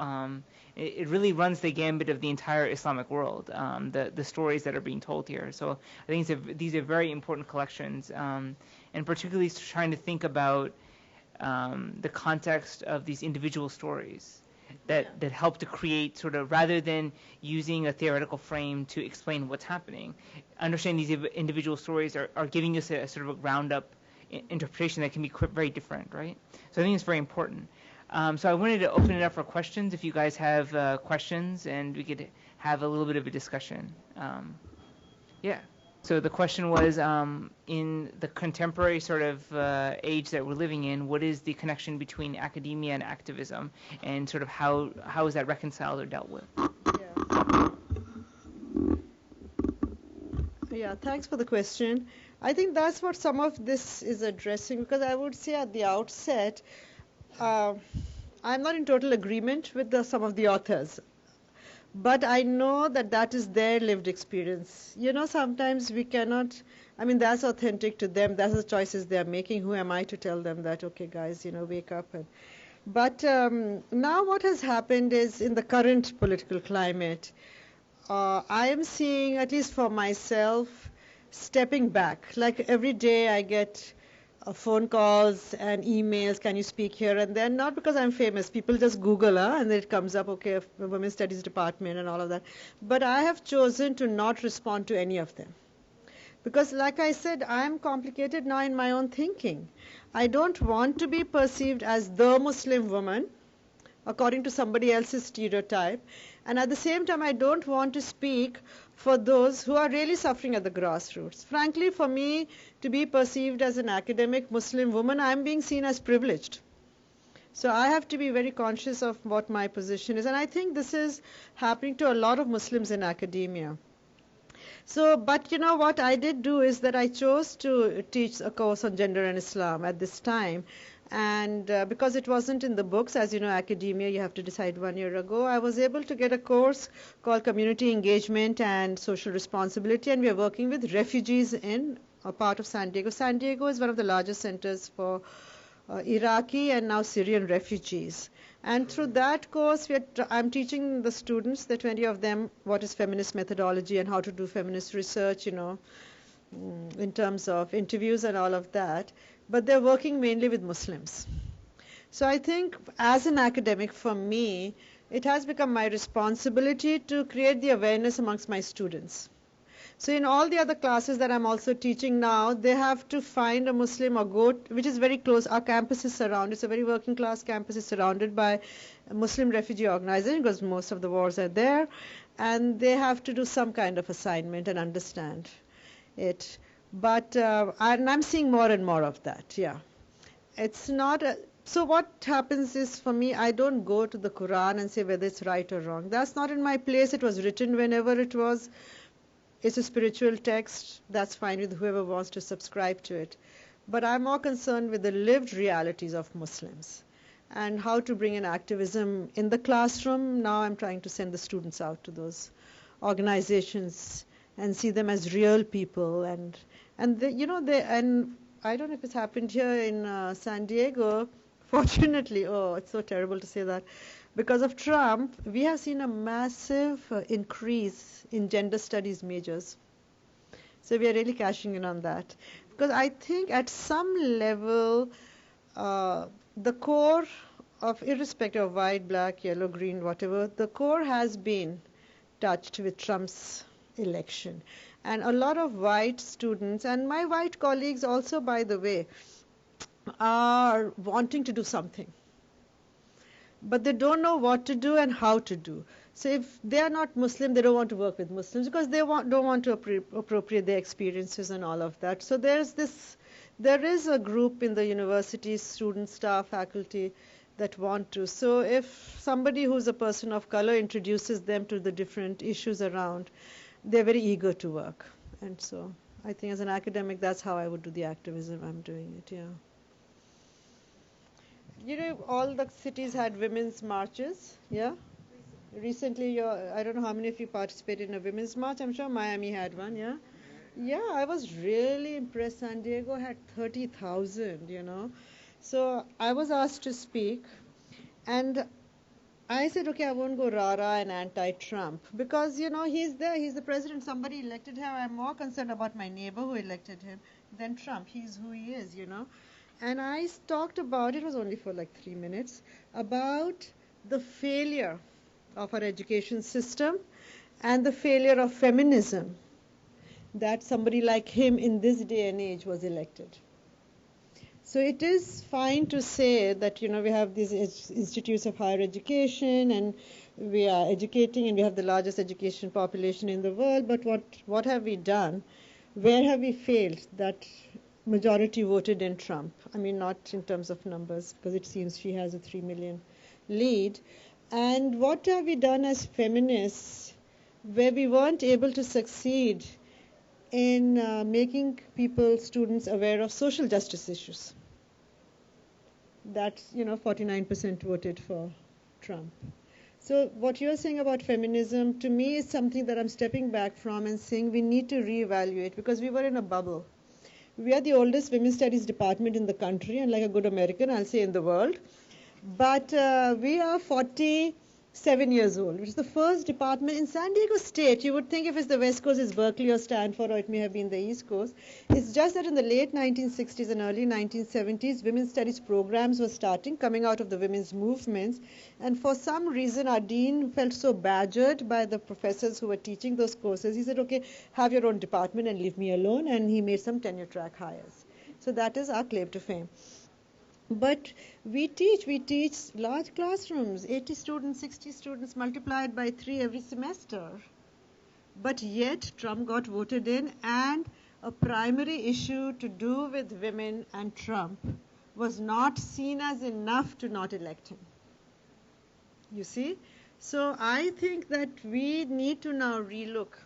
It really runs the gambit of the entire Islamic world. The stories that are being told here. So I think these are very important collections. and particularly trying to think about the context of these individual stories that help to create sort of, rather than using a theoretical frame to explain what's happening, understanding these individual stories are giving us a sort of a ground up interpretation that can be very different, right? So I think it's very important. So I wanted to open it up for questions if you guys have questions, and we could have a little bit of a discussion. Yeah. So the question was, in the contemporary sort of age that we're living in, what is the connection between academia and activism, and sort of how is that reconciled or dealt with? Yeah, thanks for the question. I think that's what some of this is addressing, because I would say at the outset, I'm not in total agreement with some of the authors. But I know that is their lived experience. Sometimes we cannot, that's authentic to them. That's the choices they're making. Who am I to tell them that, okay, guys, wake up? But now what has happened is, in the current political climate, I am seeing, at least for myself, stepping back. Like every day I get phone calls and emails, can you speak here and then? Not because I'm famous. People just Google, and then it comes up, okay, Women's Studies Department and all of that. But I have chosen to not respond to any of them. Because like I said, I'm complicated now in my own thinking. I don't want to be perceived as the Muslim woman, according to somebody else's stereotype. And at the same time, I don't want to speak for those who are really suffering at the grassroots. Frankly, for me to be perceived as an academic Muslim woman, I'm being seen as privileged. So I have to be very conscious of what my position is. And I think this is happening to a lot of Muslims in academia. So, but what I did do is that I chose to teach a course on gender and Islam at this time. And because it wasn't in the books, as you know, academia, you have to decide 1 year ago, I was able to get a course called Community Engagement and Social Responsibility, and we are working with refugees in a part of San Diego. San Diego is one of the largest centers for Iraqi and now Syrian refugees. And through that course, I'm teaching the students, the 20 of them, what is feminist methodology and how to do feminist research, in terms of interviews and all of that. But they're working mainly with Muslims. So I think as an academic, for me, it has become my responsibility to create the awareness amongst my students. So in all the other classes that I'm also teaching now, they have to find a Muslim or go, which is very close. Our campus is surrounded. It's a very working class campus. Is surrounded by a Muslim refugee organization because most of the wars are there. And they have to do some kind of assignment and understand it. But and I'm seeing more and more of that, yeah. It's not so what happens is, for me, I don't go to the Quran and say whether it's right or wrong. That's not in my place. It was written whenever it was. It's a spiritual text. That's fine with whoever wants to subscribe to it. But I'm more concerned with the lived realities of Muslims and how to bring in activism in the classroom. Now I'm trying to send the students out to those organizations and see them as real people, and I don't know if it's happened here in San Diego. Fortunately, it's so terrible to say that, because of Trump, we have seen a massive increase in gender studies majors. So we are really cashing in on that, because I think at some level, the core of, irrespective of white, black, yellow, green, whatever, the core has been touched with Trump's election. And a lot of white students, and my white colleagues also, by the way, are wanting to do something. But they don't know what to do and how to do. So if they are not Muslim, they don't want to work with Muslims because they don't want to appropriate their experiences and all of that. So there is a group in the university, students, staff, faculty, that want to. So if somebody who's a person of color introduces them to the different issues around, they're very eager to work. And so I think as an academic, that's how I would do the activism. I'm doing it, yeah. All the cities had women's marches, yeah? Recently, I don't know how many of you participated in a women's march. I'm sure Miami had one, yeah? Yeah, I was really impressed. San Diego had 30,000, So I was asked to speak. And I said, okay, I won't go rah-rah and anti-Trump because, he's there, he's the president, somebody elected him. I'm more concerned about my neighbor who elected him than Trump. He's who he is. And I talked about, it was only for like 3 minutes, about the failure of our education system and the failure of feminism that somebody like him in this day and age was elected. So it is fine to say that, we have these institutes of higher education and we are educating and we have the largest education population in the world, but what have we done? Where have we failed that majority voted in Trump? I mean, not in terms of numbers, because it seems she has a 3 million lead. And what have we done as feminists where we weren't able to succeed in making students aware of social justice issues? That's, 49% voted for Trump. So what you're saying about feminism, to me, is something that I'm stepping back from and saying we need to reevaluate because we were in a bubble. We are the oldest women's studies department in the country, and like a good American, I'll say in the world. But we are 47 years old, which is the first department in San Diego State. You would think if it's the West Coast, it's Berkeley or Stanford, or it may have been the East Coast. It's just that in the late 1960s and early 1970s, women's studies programs were coming out of the women's movements. And for some reason, our dean felt so badgered by the professors who were teaching those courses. He said, okay, have your own department and leave me alone. And he made some tenure track hires. So that is our claim to fame. But we teach large classrooms, 80 students, 60 students multiplied by 3 every semester. But yet Trump got voted in, and a primary issue to do with women and Trump was not seen as enough to not elect him. You see? So I think that we need to now relook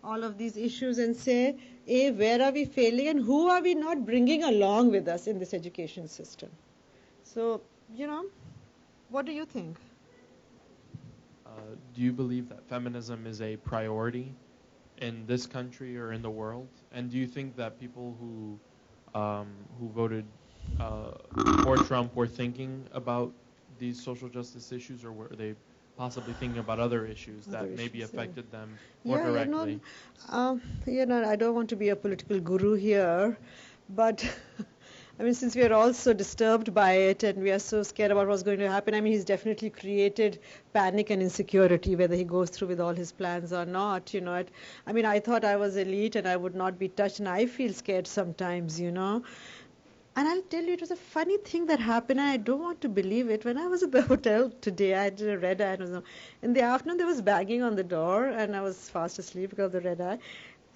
all of these issues and say, where are we failing and who are we not bringing along with us in this education system? So, what do you think? Do you believe that feminism is a priority in this country or in the world? And do you think that people who voted for Trump were thinking about these social justice issues, or were they possibly thinking about other issues that maybe affected them more directly? I don't want to be a political guru here, but I mean, since we are all so disturbed by it and we are so scared about what's going to happen, I mean, he's definitely created panic and insecurity, whether he goes through with all his plans or not. I mean, I thought I was elite and I would not be touched, and I feel scared sometimes. And I'll tell you, it was a funny thing that happened, and I don't want to believe it. When I was at the hotel today, I did a red eye. In the afternoon, there was banging on the door, and I was fast asleep because of the red eye.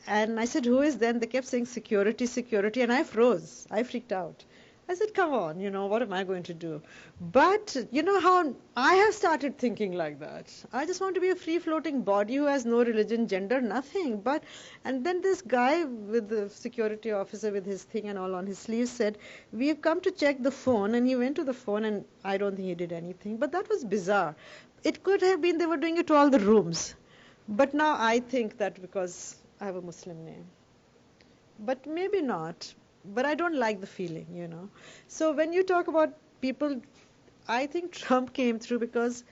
And I said, who is then? They kept saying security, security, and I froze. I freaked out. I said, come on, what am I going to do? But you know how I have started thinking like that. I just want to be a free-floating body who has no religion, gender, nothing. And then this guy with the security officer with his thing and all on his sleeve said, we've come to check the phone. And he went to the phone, and I don't think he did anything. But that was bizarre. It could have been they were doing it to all the rooms. But now I think that because I have a Muslim name. But maybe not. But I don't like the feeling, So when you talk about people, I think Trump came through because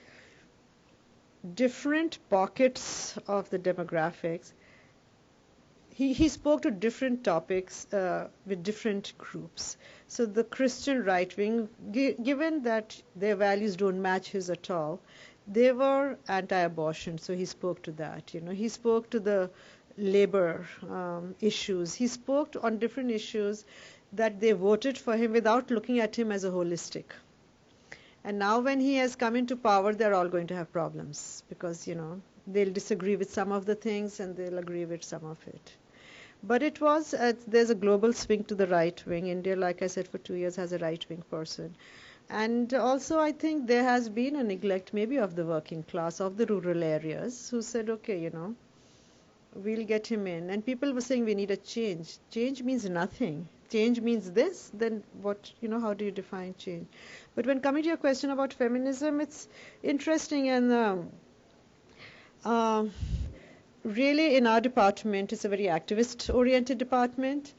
different pockets of the demographics, he spoke to different topics with different groups. So the Christian right wing, given that their values don't match his at all, they were anti-abortion. So he spoke to that, He spoke to the labor issues. He spoke on different issues that they voted for him without looking at him as a holistic. And now when he has come into power, they're all going to have problems because, they'll disagree with some of the things and they'll agree with some of it. But it was, there's a global swing to the right wing. India, like I said, for 2 years has a right wing person. And also I think there has been a neglect maybe of the working class, of the rural areas who said, okay, we'll get him in. And people were saying we need a change. Change means nothing. Change means this, then what, how do you define change? But when coming to your question about feminism, it's interesting, and really in our department, it's a very activist-oriented department.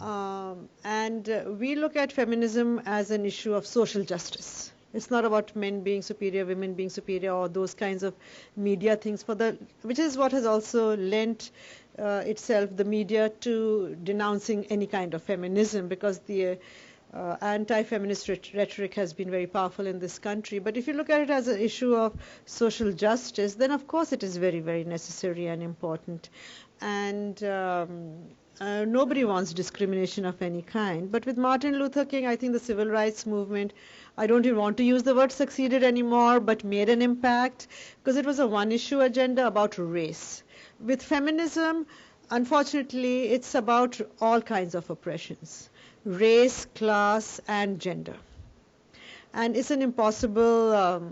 And we look at feminism as an issue of social justice. It's not about men being superior, women being superior, or those kinds of media things, which is what has also lent itself, the media, to denouncing any kind of feminism, because the anti-feminist rhetoric has been very powerful in this country. But if you look at it as an issue of social justice, then of course it is very, very necessary and important. And nobody wants discrimination of any kind. But with Martin Luther King, I think the civil rights movement, I don't even want to use the word succeeded anymore, but made an impact, because it was a one-issue agenda about race. With feminism, unfortunately, it's about all kinds of oppressions: race, class, and gender. And it's an impossible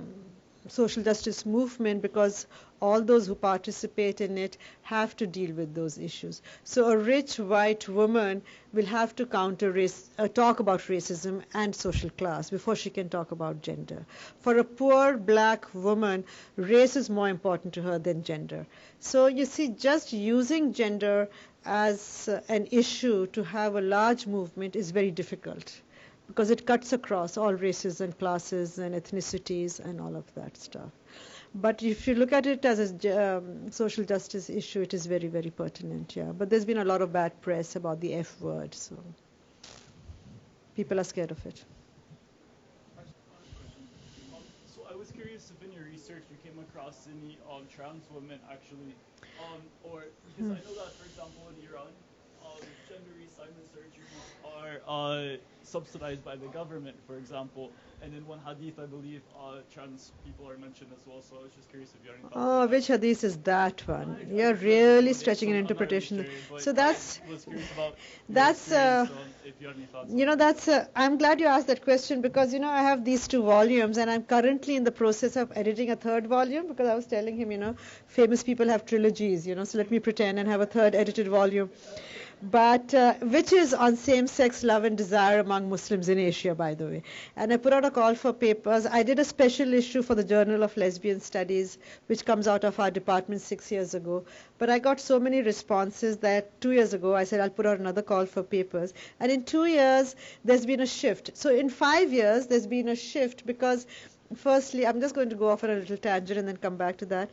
social justice movement, because all those who participate in it have to deal with those issues. So a rich white woman will have to talk about racism and social class before she can talk about gender. For a poor black woman, race is more important to her than gender. So you see, just using gender as an issue to have a large movement is very difficult, because it cuts across all races and classes and ethnicities and all of that stuff. But if you look at it as a social justice issue, it is very, very pertinent, yeah. But there's been a lot of bad press about the F word, so people are scared of it. So I was curious if in your research you came across any trans women actually, or because I know that, for example, in Iran, gender reassignment surgeries are subsidized by the government, for example. And in one hadith, I believe trans people are mentioned as well. So I was just curious if you had any thoughts. Oh, which hadith is that one? You're really stretching an interpretation. So that's I was curious about if you had any thoughts. You know, I'm glad you asked that question, because, you know, I have these 2 volumes, and I'm currently in the process of editing a 3rd volume, because I was telling him, you know, famous people have trilogies, you know, so let me pretend and have a 3rd edited volume. But which is on same-sex love and desire among Muslims in Asia, by the way. And I put out a call for papers. I did a special issue for the Journal of Lesbian Studies, which comes out of our department 6 years ago. But I got so many responses that 2 years ago I said I'll put out another call for papers. And in 2 years, there's been a shift. So in 5 years, there's been a shift, because firstly, I'm just going to go off on a little tangent and then come back to that.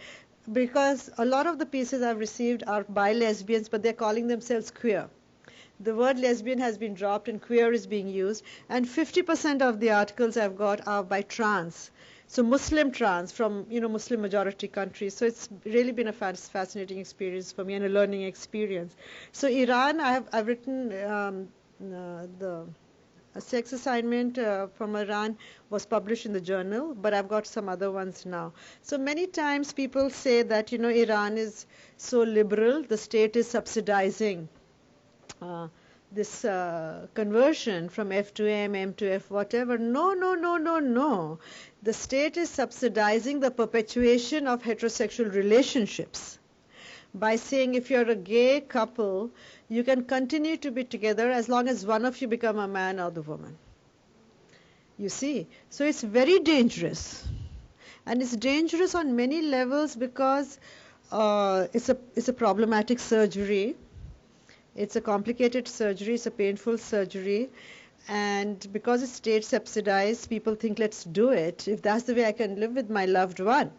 Because a lot of the pieces I've received are by lesbians, but they're calling themselves queer. The word lesbian has been dropped and queer is being used. And 50% of the articles I've got are by trans. So Muslim trans from, you know, Muslim majority countries. So it's really been a fascinating experience for me, and a learning experience. So Iran, I've written a sex assignment from Iran was published in the journal, but I've got some other ones now. So many times people say that, you know, Iran is so liberal, the state is subsidizing this conversion from F to M, M to F, whatever. No, no, no, no, no. The state is subsidizing the perpetuation of heterosexual relationships by saying if you're a gay couple, you can continue to be together as long as one of you become a man or the woman. You see? So it's very dangerous. And it's dangerous on many levels, because it's a problematic surgery. It's a complicated surgery. It's a painful surgery. And because it's state subsidized, people think, let's do it. If that's the way I can live with my loved one.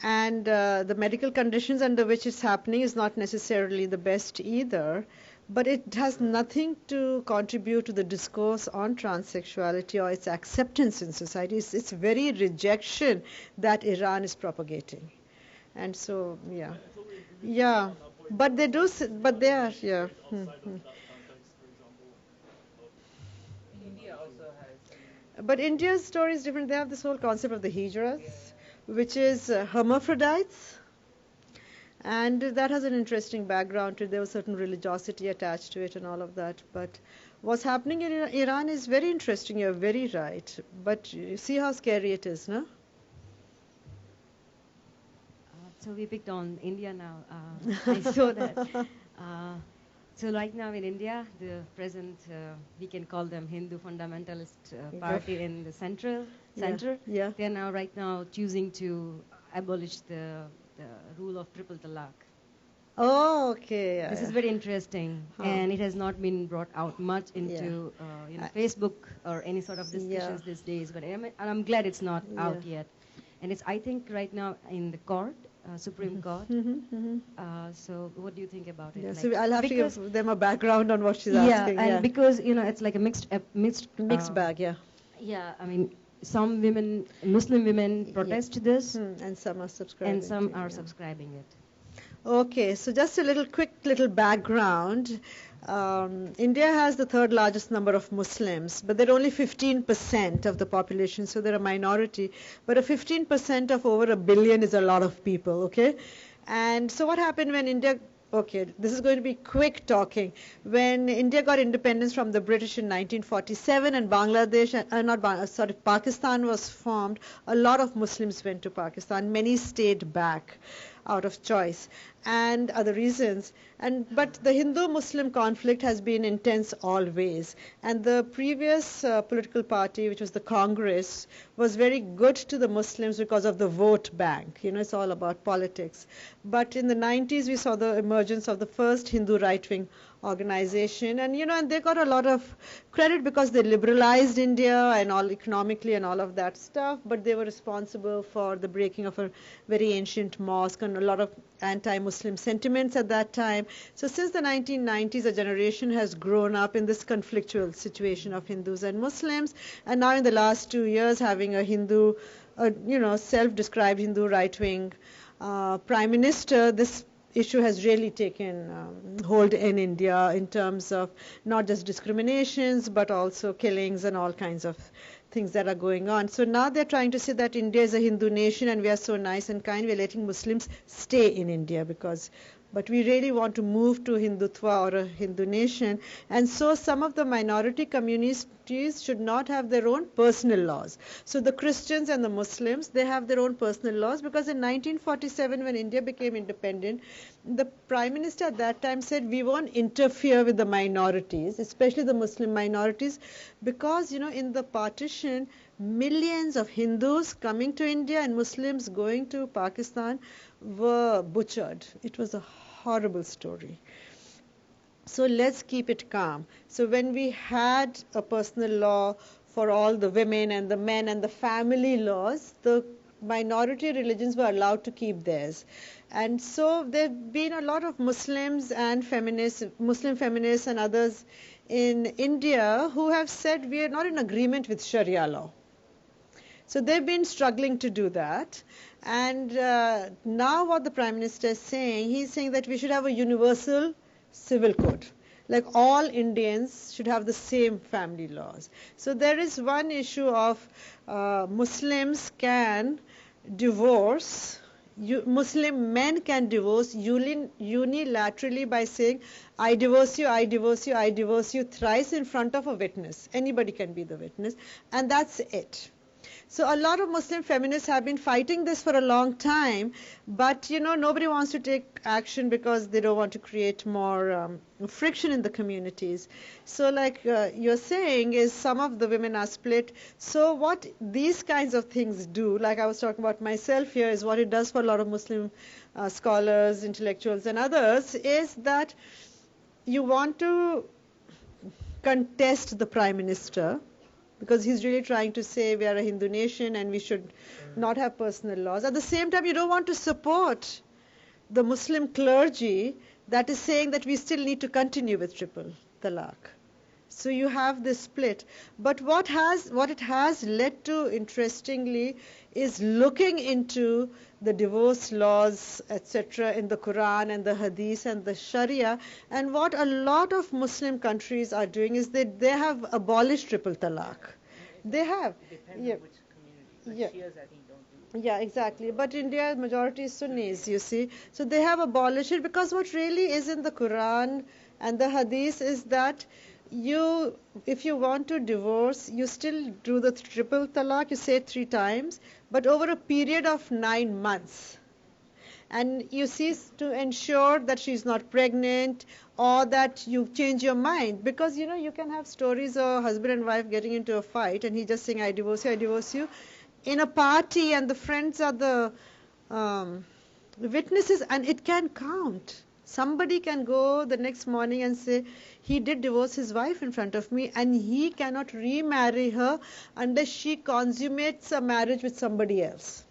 And the medical conditions under which it's happening is not necessarily the best either, but it has nothing to contribute to the discourse on transsexuality or its acceptance in society. It's very rejection that Iran is propagating. And so, yeah. Yeah. But they do, but they are, yeah. India also has. But India's story is different. They have this whole concept of the hijras, which is hermaphrodites, and that has an interesting background to it. There was certain religiosity attached to it and all of that. But what's happening in Iran is very interesting. You're very right. But you see how scary it is, no? So we picked on India now. I saw that. So right now in India, the present, we can call them Hindu fundamentalist party in the center. Yeah. They are now choosing to abolish the rule of triple talaq. Oh, okay. Yeah, This is yeah. very interesting, Huh. and it has not been brought out much into Facebook or any sort of discussions Yeah. these days. But I'm glad it's not out Yeah. yet, and it's I think right now in the court, Supreme Court. So what do you think about it? Yeah, Like, so I'll have to because give them a background on what she's yeah, asking. and Yeah. because it's like a mixed Mixed bag, yeah. yeah. I mean, some women, Muslim women, protest this, And some are subscribing. and some to, are yeah. subscribing it. Okay, so just a quick little background. India has the third largest number of Muslims, but they're only 15% of the population, so they're a minority. But a 15% of over 1 billion is a lot of people, okay? And so what happened when India, okay, this is going to be quick talking. When India got independence from the British in 1947 and Bangladesh, Pakistan was formed, a lot of Muslims went to Pakistan. Many stayed back out of choice and other reasons. But the Hindu-Muslim conflict has been intense always. And the previous political party, which was the Congress, was very good to the Muslims because of the vote bank. You know, it's all about politics. But in the 90s, we saw the emergence of the first Hindu right-wing organization, and they got a lot of credit because they liberalized India and all economically and all of that stuff, but they were responsible for the breaking of a very ancient mosque and a lot of anti-Muslim sentiments at that time. So since the 1990s, a generation has grown up in this conflictual situation of Hindus and Muslims, and now in the last 2 years having a Hindu, self-described Hindu right-wing prime minister, this issue has really taken hold in India in terms of not just discriminations but also killings and all kinds of things that are going on. So now they're trying to say that India is a Hindu nation and we are so nice and kind, we're letting Muslims stay in India but we really want to move to Hindutva or a Hindu nation. And so some of the minority communities should not have their own personal laws. So the Christians and the Muslims, they have their own personal laws because in 1947 when India became independent, the Prime Minister at that time said we won't interfere with the minorities, especially the Muslim minorities, because in the partition millions of Hindus coming to India and Muslims going to Pakistan were butchered. It was a horrible story. So let's keep it calm. So when we had a personal law for all the women and the men and the family laws, the minority religions were allowed to keep theirs. And so there have been a lot of Muslims and feminists, Muslim feminists and others in India who have said we are not in agreement with Sharia law. So they've been struggling to do that. And now what the Prime Minister is saying, he's saying that we should have a universal civil code. Like all Indians should have the same family laws. So there is one issue of Muslims can divorce, Muslim men can divorce unilaterally by saying, I divorce you, I divorce you, I divorce you thrice in front of a witness. Anybody can be the witness. And that's it. So a lot of Muslim feminists have been fighting this for a long time, but nobody wants to take action because they don't want to create more friction in the communities. So like you're saying is some of the women are split. So what these kinds of things do, like I was talking about myself here, is what it does for a lot of Muslim scholars, intellectuals and others, is that you want to contest the Prime Minister because he's really trying to say we are a Hindu nation and we should not have personal laws. At the same time, you don't want to support the Muslim clergy that is saying that we still need to continue with triple talaq. So you have this split. But what it has led to, interestingly, is looking into the divorce laws, etc., in the Quran and the Hadith and the Sharia. And what a lot of Muslim countries are doing is they have abolished triple talaq. They have. Depends Yeah. on which community. Like Shias, I think, don't do. Yeah, exactly. But India, majority is Sunnis, you see. So they have abolished it because what really is in the Quran and the Hadith is that if you want to divorce, you still do the triple talaq, you say it 3 times, but over a period of 9 months. And you see to ensure that she's not pregnant or that you change your mind. Because, you can have stories of husband and wife getting into a fight and he just saying, I divorce you, I divorce you, in a party and the friends are the witnesses and it can count. Somebody can go the next morning and say, he did divorce his wife in front of me and he cannot remarry her unless she consummates a marriage with somebody else.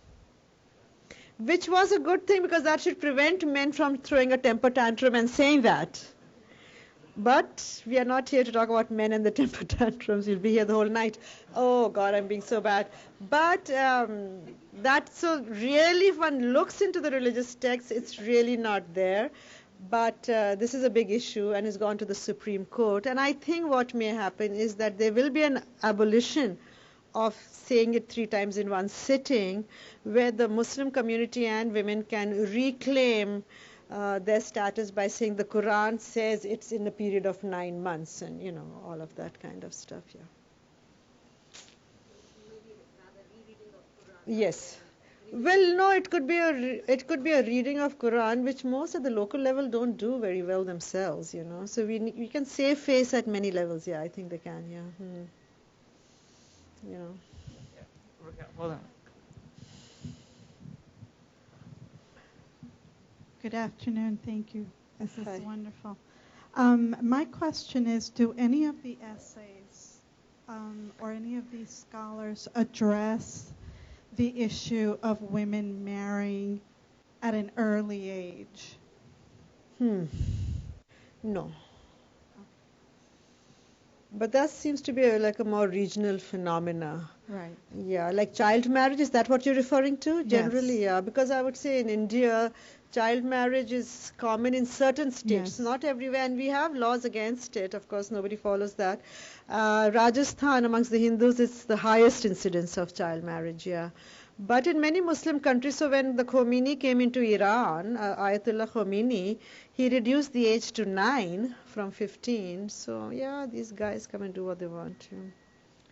Which was a good thing because that should prevent men from throwing a temper tantrum and saying that. But we are not here to talk about men and the temper tantrums. We'll be here the whole night. Oh God, I'm being so bad. But so really, if one looks into the religious texts, it's really not there. But this is a big issue and it's gone to the Supreme Court. And I think what may happen is that there will be an abolition of saying it 3 times in one sitting, where the Muslim community and women can reclaim their status by saying the Quran says it's in a period of 9 months and, you know, all of that kind of stuff, yeah. Yes. Well, no, it could be a reading of Quran, which most at the local level don't do very well themselves, you know. So we can save face at many levels, yeah, I think they can, yeah. You know. Yeah. Hold on. Good afternoon. Thank you. This is Hi. wonderful. My question is, do any of the essays or any of these scholars address the issue of women marrying at an early age? No. But that seems to be like a more regional phenomena. Right. Yeah, like child marriage, is that what you're referring to? Generally, Yes. yeah, because I would say in India, child marriage is common in certain states, Yes. not everywhere, and we have laws against it. Of course, nobody follows that. Rajasthan, amongst the Hindus, is the highest incidence of child marriage, yeah. But in many Muslim countries, so when the Khomeini came into Iran, Ayatollah Khomeini, he reduced the age to 9 from 15. So, yeah, these guys come and do what they want. Yeah.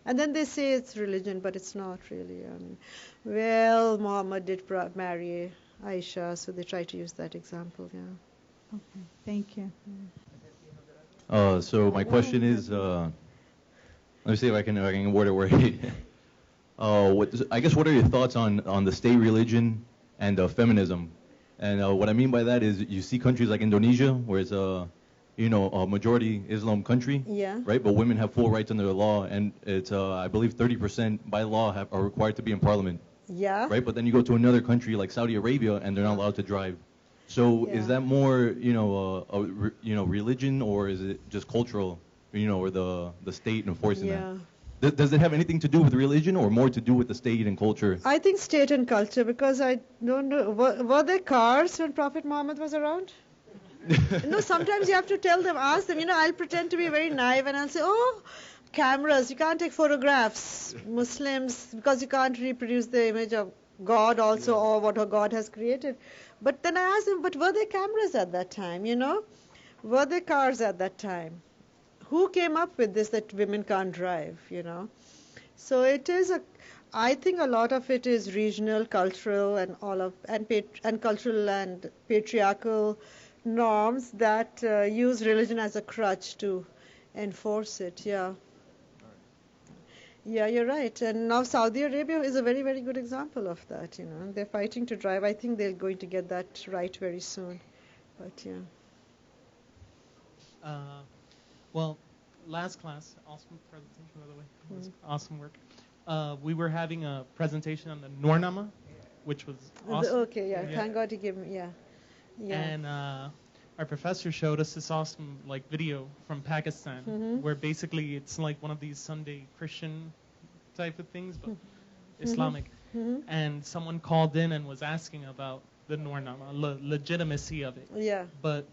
And then they say it's religion, but it's not really. I mean, well, Muhammad did marry Aisha, so they try to use that example, yeah. Okay. Thank you. So my question is, let me see if I can word it right. I guess what are your thoughts on the state religion and feminism? And what I mean by that is you see countries like Indonesia, where it's a majority Islam country, Yeah. right? But women have full rights under the law, and it's I believe 30% by law are required to be in parliament, Yeah. right? But then you go to another country like Saudi Arabia, and they're not allowed to drive. So Yeah. is that more religion, or is it just cultural, or the state enforcing that? Yeah. Does it have anything to do with religion or more to do with the state and culture? I think state and culture, because I don't know, were there cars when Prophet Muhammad was around? No, sometimes you have to tell them, ask them, I'll pretend to be very naive and I'll say, oh, cameras, you can't take photographs. Muslims, because you can't reproduce the image of God also, or what God has created. But then I asked them, but were there cameras at that time, Were there cars at that time? Who came up with this that women can't drive, So it is I think a lot of it is regional, cultural, and and cultural and patriarchal norms that use religion as a crutch to enforce it. Yeah. Yeah, you're right. And now Saudi Arabia is a very, very good example of that. They're fighting to drive. I think they're going to get that right very soon. But yeah. Well, last class, awesome presentation, by the way. It was awesome work. We were having a presentation on the Noornama, which was awesome. Okay, yeah. Thank God he gave me, yeah. And our professor showed us this awesome video from Pakistan, where basically it's like one of these Sunday Christian type of things, but Islamic. And someone called in and was asking about the Noornama, legitimacy of it. Yeah. But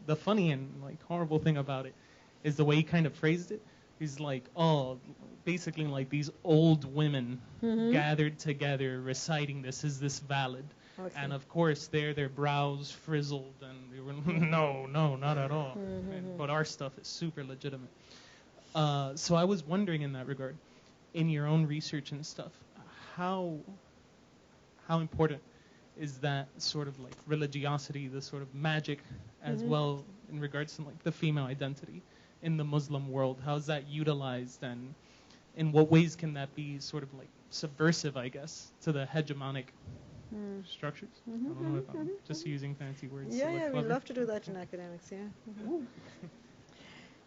the funny and horrible thing about it is the way he kind of phrased it. He's like, oh, basically these old women gathered together reciting this. Is this valid? Okay. And of course, their brows frizzled, and they were, no, not at all. But our stuff is super legitimate. So I was wondering in that regard, in your own research and stuff, how important is that sort of religiosity, the sort of magic, as well in regards to the female identity in the Muslim world? How is that utilized, and in what ways can that be sort of subversive, I guess, to the hegemonic structures. I don't know if I'm just using fancy words. to Yeah, look yeah, we clever. love to do that in academics, yeah.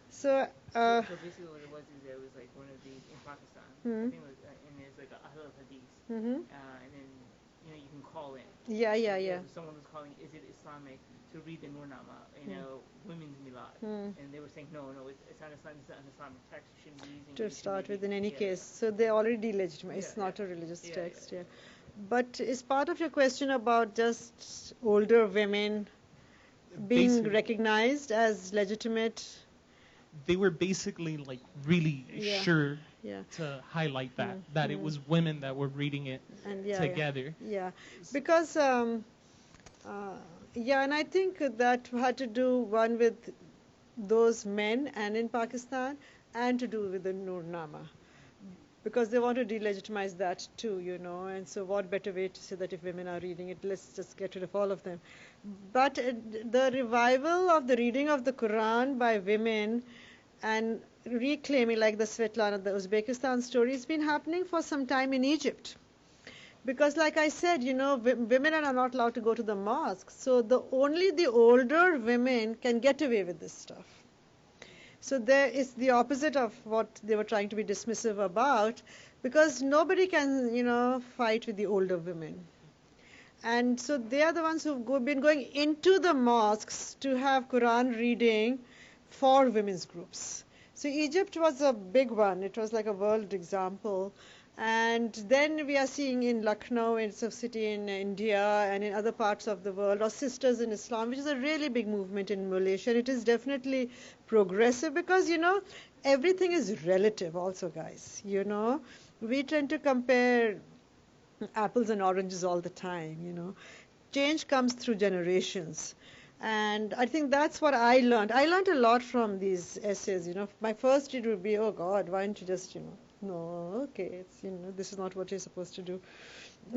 So, So basically what it was is there was like one of these in Pakistan, I think it was, and there's like a Ahl al-Hadith, and then you can call in. yeah, yeah, So, yeah. Someone was calling, is it Islamic to read the Nurnama, women's milad, and they were saying no, it's not Islam, it's an Islamic text. You shouldn't be using. To it, start with, be, in any yeah, case, so they already delegitimize. It's not a religious text, yeah. But is part of your question about just older women being Basically- recognized as legitimate? They were basically like really Yeah. sure Yeah. to highlight that it was women that were reading it And yeah, together. Yeah, because and I think that had to do one with those men and in Pakistan, and to do with the Nurnama, because they want to delegitimize that too, and so what better way to say that if women are reading it, let's just get rid of all of them. But the revival of the reading of the Quran by women and reclaiming, like the Svetlana, the Uzbekistan story, has been happening for some time in Egypt. Because like I said, women are not allowed to go to the mosque, so only the older women can get away with this stuff. So there is the opposite of what they were trying to be dismissive about, because nobody can, fight with the older women. And so they are the ones who've been going into the mosques to have Quran reading for women's groups. So Egypt was a big one. It was like a world example. And then we are seeing in Lucknow, it's a city in India and in other parts of the world, or Sisters in Islam, which is a really big movement in Malaysia. It is definitely progressive because, everything is relative also, guys. We tend to compare apples and oranges all the time, Change comes through generations. And I think that's what I learned. I learned a lot from these essays, My first read would be, oh God, why don't you just, no, okay, it's, this is not what you're supposed to do.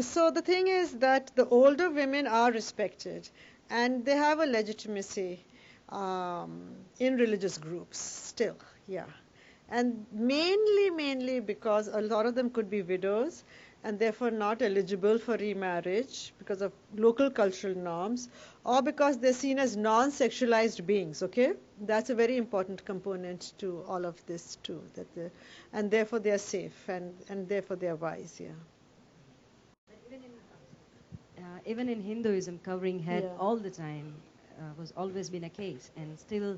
So the thing is that the older women are respected and they have a legitimacy in religious groups still, yeah. And mainly because a lot of them could be widows and therefore not eligible for remarriage because of local cultural norms, or because they're seen as non-sexualized beings, okay? That's a very important component to all of this too, and therefore they are safe, and therefore they are wise, yeah. Even in Hinduism, covering head Yeah. all the time was always been a case, and still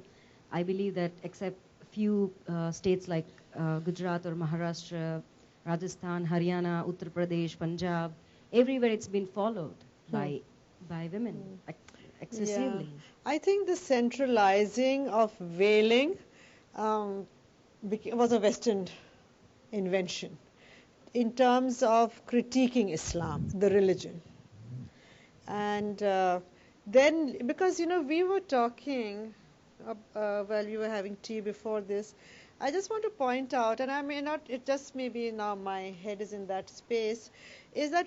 I believe that except few states like Gujarat or Maharashtra, Rajasthan, Haryana, Uttar Pradesh, Punjab, everywhere it's been followed by women excessively. Yeah. I think the centralizing of veiling was a Western invention in terms of critiquing Islam, the religion. And then, because, we were talking while we were having tea before this, I just want to point out, and I may not, it just maybe now my head is in that space, is that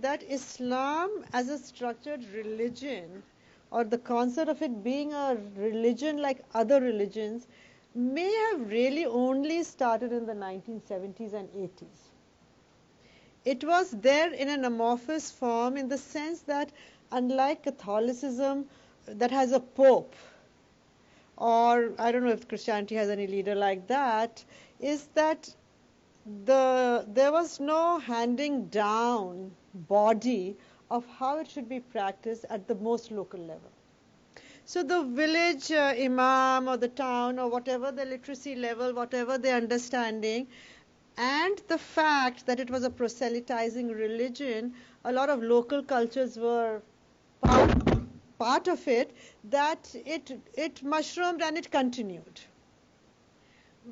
that Islam as a structured religion, or the concept of it being a religion like other religions, may have really only started in the 1970s and 80s. It was there in an amorphous form in the sense that, unlike Catholicism that has a pope, or I don't know if Christianity has any leader like that, is that there was no handing down body of how it should be practiced at the most local level. So the village imam or the town or whatever the literacy level, whatever the understanding, and the fact that it was a proselytizing religion, a lot of local cultures were part of it, that it mushroomed and it continued.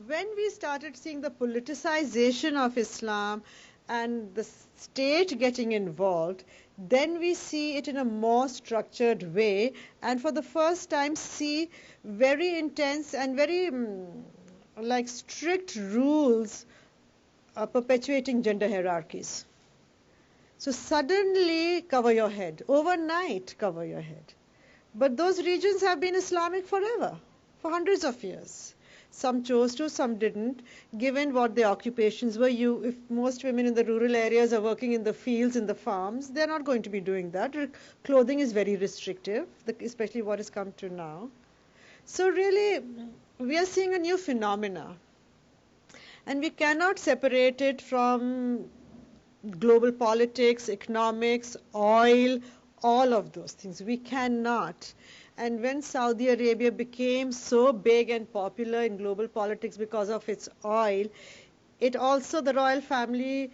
When we started seeing the politicization of Islam and the state getting involved, then we see it in a more structured way, and for the first time see very intense and very like strict rules perpetuating gender hierarchies. So suddenly cover your head, overnight cover your head. But those regions have been Islamic forever, for hundreds of years. Some chose to, some didn't, given what their occupations were. If most women in the rural areas are working in the fields, in the farms, they're not going to be doing that. Clothing is very restrictive, especially what has come to now. So really, we are seeing a new phenomena. And we cannot separate it from global politics, economics, oil, all of those things. We cannot. And when Saudi Arabia became so big and popular in global politics because of its oil, it also, the royal family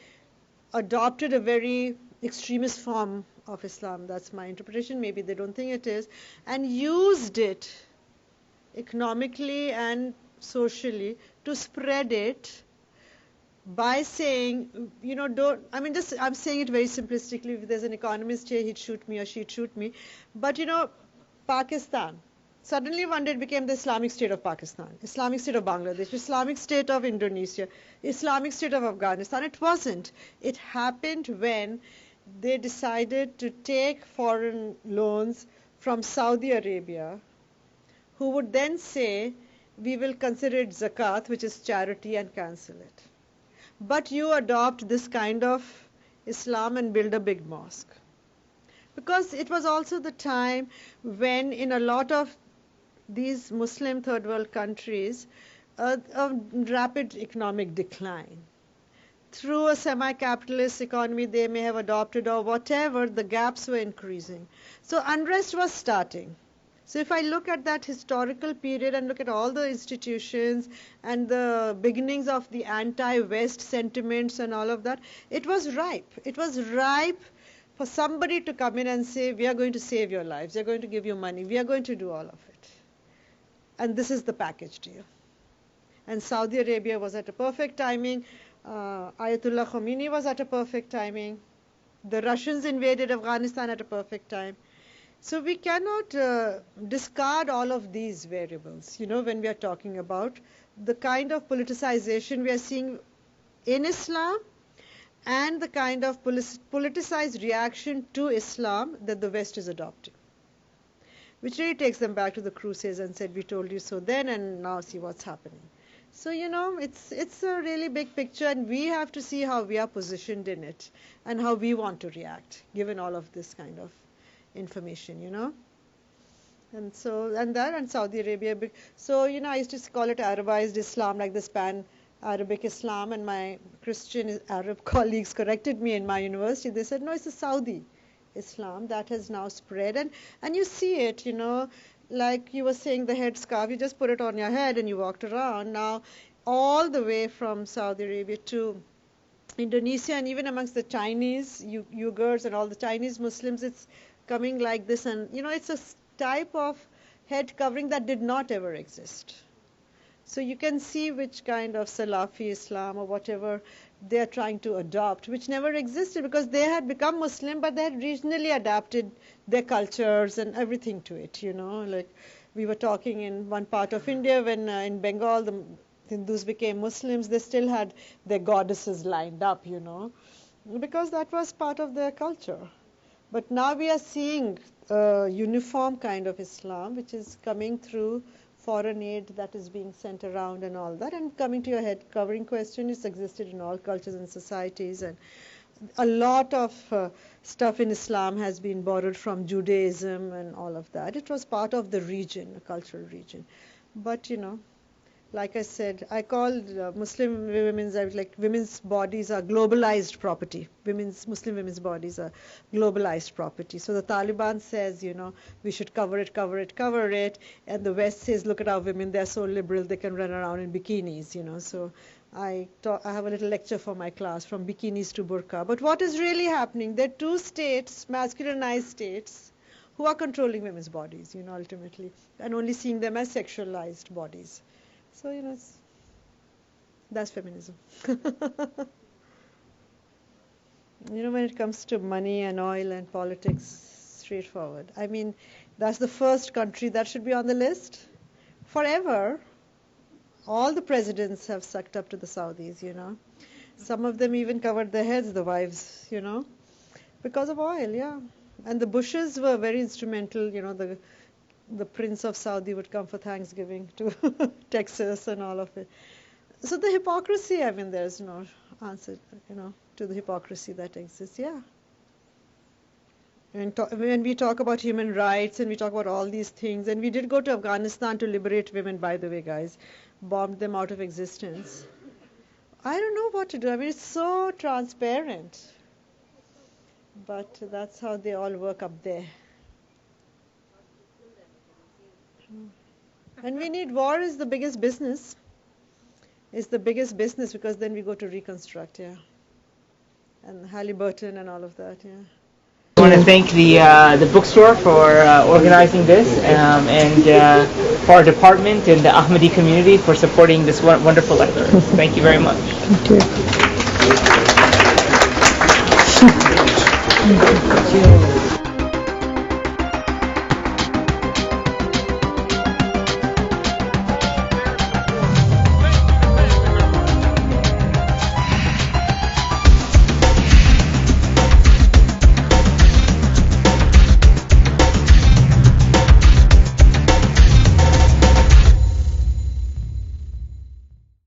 adopted a very extremist form of Islam. That's my interpretation. Maybe they don't think it is. And used it economically and socially to spread it by saying, I'm saying it very simplistically. If there's an economist here, he'd shoot me or she'd shoot me. But, Pakistan, suddenly one day it became the Islamic State of Pakistan, Islamic State of Bangladesh, Islamic State of Indonesia, Islamic State of Afghanistan. It wasn't. It happened when they decided to take foreign loans from Saudi Arabia, who would then say, we will consider it zakat, which is charity, and cancel it. But you adopt this kind of Islam and build a big mosque. Because it was also the time when in a lot of these Muslim third world countries, a rapid economic decline. Through a semi-capitalist economy they may have adopted or whatever, the gaps were increasing. So unrest was starting. So if I look at that historical period and look at all the institutions and the beginnings of the anti-West sentiments and all of that, it was ripe. It was ripe for somebody to come in and say, we are going to save your lives, we are going to give you money, we are going to do all of it. And this is the package deal. And Saudi Arabia was at a perfect timing. Ayatollah Khomeini was at a perfect timing. The Russians invaded Afghanistan at a perfect time. So we cannot discard all of these variables, when we are talking about the kind of politicization we are seeing in Islam and the kind of politicized reaction to Islam that the West is adopting. Which really takes them back to the Crusades and said, we told you so then and now see what's happening. So, it's a really big picture and we have to see how we are positioned in it and how we want to react given all of this kind of information, and so and Saudi Arabia. So I used to call it Arabized Islam, like the Pan-Arabic Islam, and my Christian Arab colleagues corrected me in my university. They said, no, it's a Saudi Islam that has now spread, and you see it, like you were saying, the headscarf, you just put it on your head and you walked around. Now all the way from Saudi Arabia to Indonesia and even amongst the Chinese Uyghurs and all the Chinese Muslims, it's coming like this, and it's a type of head covering that did not ever exist. So you can see which kind of Salafi Islam or whatever they are trying to adopt, which never existed because they had become Muslim, but they had regionally adapted their cultures and everything to it, like we were talking in one part of India when in Bengal the Hindus became Muslims, they still had their goddesses lined up, because that was part of their culture. But now we are seeing a uniform kind of Islam, which is coming through foreign aid that is being sent around and all that. And coming to your head covering question, it's existed in all cultures and societies. And a lot of stuff in Islam has been borrowed from Judaism and all of that. It was part of the region, a cultural region. But, like I said, I called Muslim women's bodies are globalized property. Muslim women's bodies are globalized property. So the Taliban says, we should cover it. And the West says, look at our women, they're so liberal, they can run around in bikinis, So I have a little lecture for my class, from bikinis to burqa. But what is really happening? There are two states, masculinized states, who are controlling women's bodies, ultimately, and only seeing them as sexualized bodies. So, that's feminism. When it comes to money and oil and politics, straightforward. I mean, that's the first country that should be on the list. Forever, all the presidents have sucked up to the Saudis, Some of them even covered their heads, the wives, because of oil, yeah. And the Bushes were very instrumental, the Prince of Saudi would come for Thanksgiving to Texas and all of it. So the hypocrisy, I mean, there's no answer, to the hypocrisy that exists. Yeah. When we talk about human rights and we talk about all these things, and we did go to Afghanistan to liberate women, by the way, guys, bombed them out of existence. I don't know what to do. I mean, it's so transparent. But that's how they all work up there. And we need war is the biggest business. It's the biggest business because then we go to reconstruct, yeah. And Halliburton and all of that, yeah. I want to thank the bookstore for organizing this and for our department and the Ahmadi community for supporting this wonderful lecture. Thank you very much. Thank you.